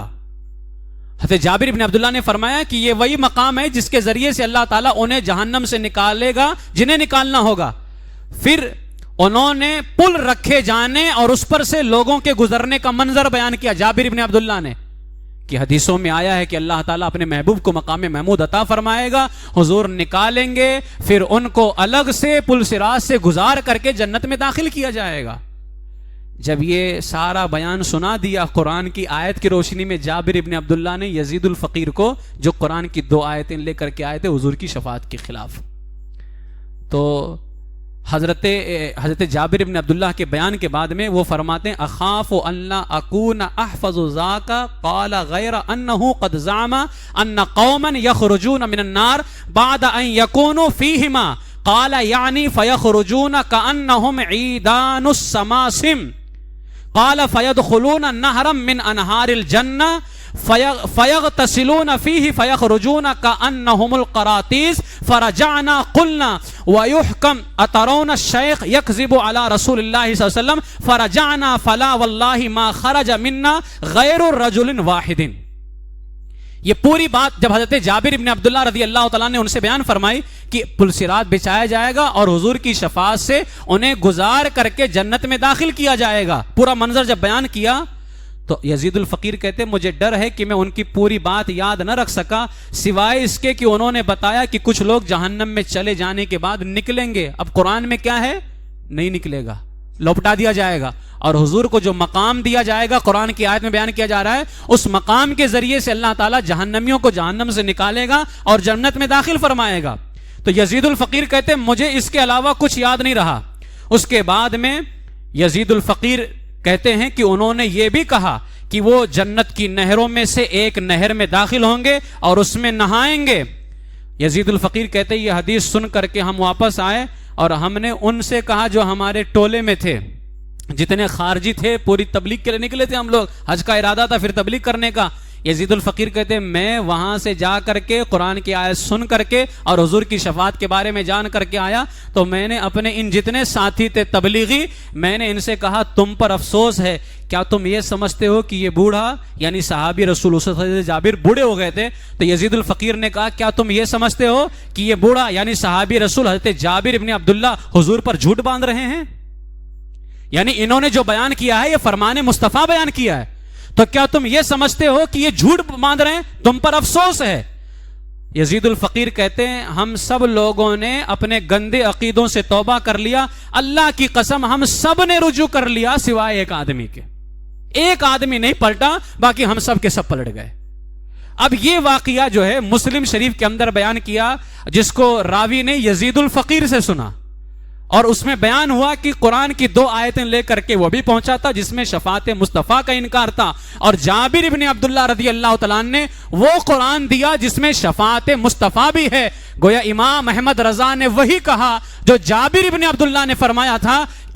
حضرت جابر بن عبداللہ نے فرمایا کہ یہ وہی مقام ہے جس کے ذریعے سے اللہ تعالیٰ انہیں جہنم سے نکالے گا جنہیں نکالنا ہوگا. پھر انہوں نے پل رکھے جانے اور اس پر سے لوگوں کے گزرنے کا منظر بیان کیا جابر بن عبداللہ نے کہ حدیثوں میں آیا ہے کہ اللہ تعالیٰ اپنے محبوب کو مقام محمود عطا فرمائے گا، حضور نکالیں گے، پھر ان کو الگ سے پل صراط سے گزار کر کے جنت میں داخل کیا جائے گا. جب یہ سارا بیان سنا دیا قرآن کی آیت کی روشنی میں جابر ابن عبداللہ نے یزید الفقیر کو، جو قرآن کی 2 آیتیں لے کر کے آئے تھے حضور کی شفاعت کے خلاف، تو حضرت جابر ابن عبداللہ کے بیان کے بعد میں وہ فرماتے ہیں اخاف ان لا اکون احفظ ذاک قال غیر انه قد زعم ان قوما يخرجون من النار بعد ان يكونوا فيهما قال يعني فيخرجون كانهم عيدان السماسم قال فيدخلون نهرا من انهار الجنه فيغتسلون فيه فيخرجون كأنهم القراطيس فرجعنا قلنا ويحكم أترون الشيخ يكذب على رسول الله صلى الله عليه وسلم فرجعنا فلا والله ما خرج منا غير الرجل واحد. یہ پوری بات جب حضرت جابر ابن عبداللہ رضی اللہ تعالیٰ نے ان سے بیان فرمائی کہ پل صراط بچھایا جائے گا اور حضور کی شفاعت سے انہیں گزار کر کے جنت میں داخل کیا جائے گا، پورا منظر جب بیان کیا تو یزید الفقیر کہتے مجھے ڈر ہے کہ میں ان کی پوری بات یاد نہ رکھ سکا سوائے اس کے کہ انہوں نے بتایا کہ کچھ لوگ جہنم میں چلے جانے کے بعد نکلیں گے. اب قرآن میں کیا ہے؟ نہیں نکلے گا، لوٹا دیا جائے گا. اور حضور کو جو مقام دیا جائے گا قرآن کی آیت میں بیان کیا جا رہا ہے، اس مقام کے ذریعے سے اللہ تعالیٰ جہنمیوں کو جہنم سے نکالے گا اور جنت میں داخل فرمائے گا. تو یزید الفقیر کہتے مجھے اس کے علاوہ کچھ یاد نہیں رہا. اس کے بعد میں یزید الفقیر کہتے ہیں کہ انہوں نے یہ بھی کہا کہ وہ جنت کی نہروں میں سے ایک نہر میں داخل ہوں گے اور اس میں نہائیں گے. یزید الفقیر کہتے ہیں یہ حدیث سن کر کے ہم واپس آئے اور ہم نے ان سے کہا جو ہمارے ٹولے میں تھے، جتنے خارجی تھے، پوری تبلیغ کے لیے نکلے تھے ہم لوگ، حج کا ارادہ تھا پھر تبلیغ کرنے کا. یزید الفقیر کہتے ہیں میں وہاں سے جا کر کے قرآن کی آیت سن کر کے اور حضور کی شفاعت کے بارے میں جان کر کے آیا تو میں نے اپنے ان جتنے ساتھی تھے تبلیغی، میں نے ان سے کہا تم پر افسوس ہے، کیا تم یہ سمجھتے ہو کہ یہ بوڑھا یعنی صحابی رسول اللہ صلی اللہ علیہ وسلم جابر بوڑھے ہو گئے تھے؟ تو یزید الفقیر نے کہا کیا تم یہ سمجھتے ہو کہ یہ بوڑھا یعنی صحابی رسول حضرت جابر ابن عبداللہ حضور پر جھوٹ باندھ رہے ہیں؟ یعنی انہوں نے جو بیان کیا ہے یہ فرمان مصطفیٰ بیان کیا ہے، تو کیا تم یہ سمجھتے ہو کہ یہ جھوٹ باندھ رہے ہیں؟ تم پر افسوس ہے. یزید الفقیر کہتے ہیں ہم سب لوگوں نے اپنے گندے عقیدوں سے توبہ کر لیا، اللہ کی قسم ہم سب نے رجوع کر لیا سوائے ایک آدمی کے. ایک آدمی نہیں پلٹا، باقی ہم سب کے سب پلٹ گئے. اب یہ واقعہ جو ہے مسلم شریف کے اندر بیان کیا، جس کو راوی نے یزید الفقیر سے سنا اور اس میں بیان ہوا کہ قرآن کی 2 آیتیں لے کر کے وہ بھی پہنچا تھا جس میں شفاعت مصطفیٰ کا انکار تھا، اور جابر ابن عبداللہ رضی اللہ تعالیٰ نے وہ قرآن دیا جس میں شفاعت مصطفیٰ بھی ہے. گویا امام احمد رضا نے وہی کہا جو جابر ابن عبداللہ نے فرمایا تھا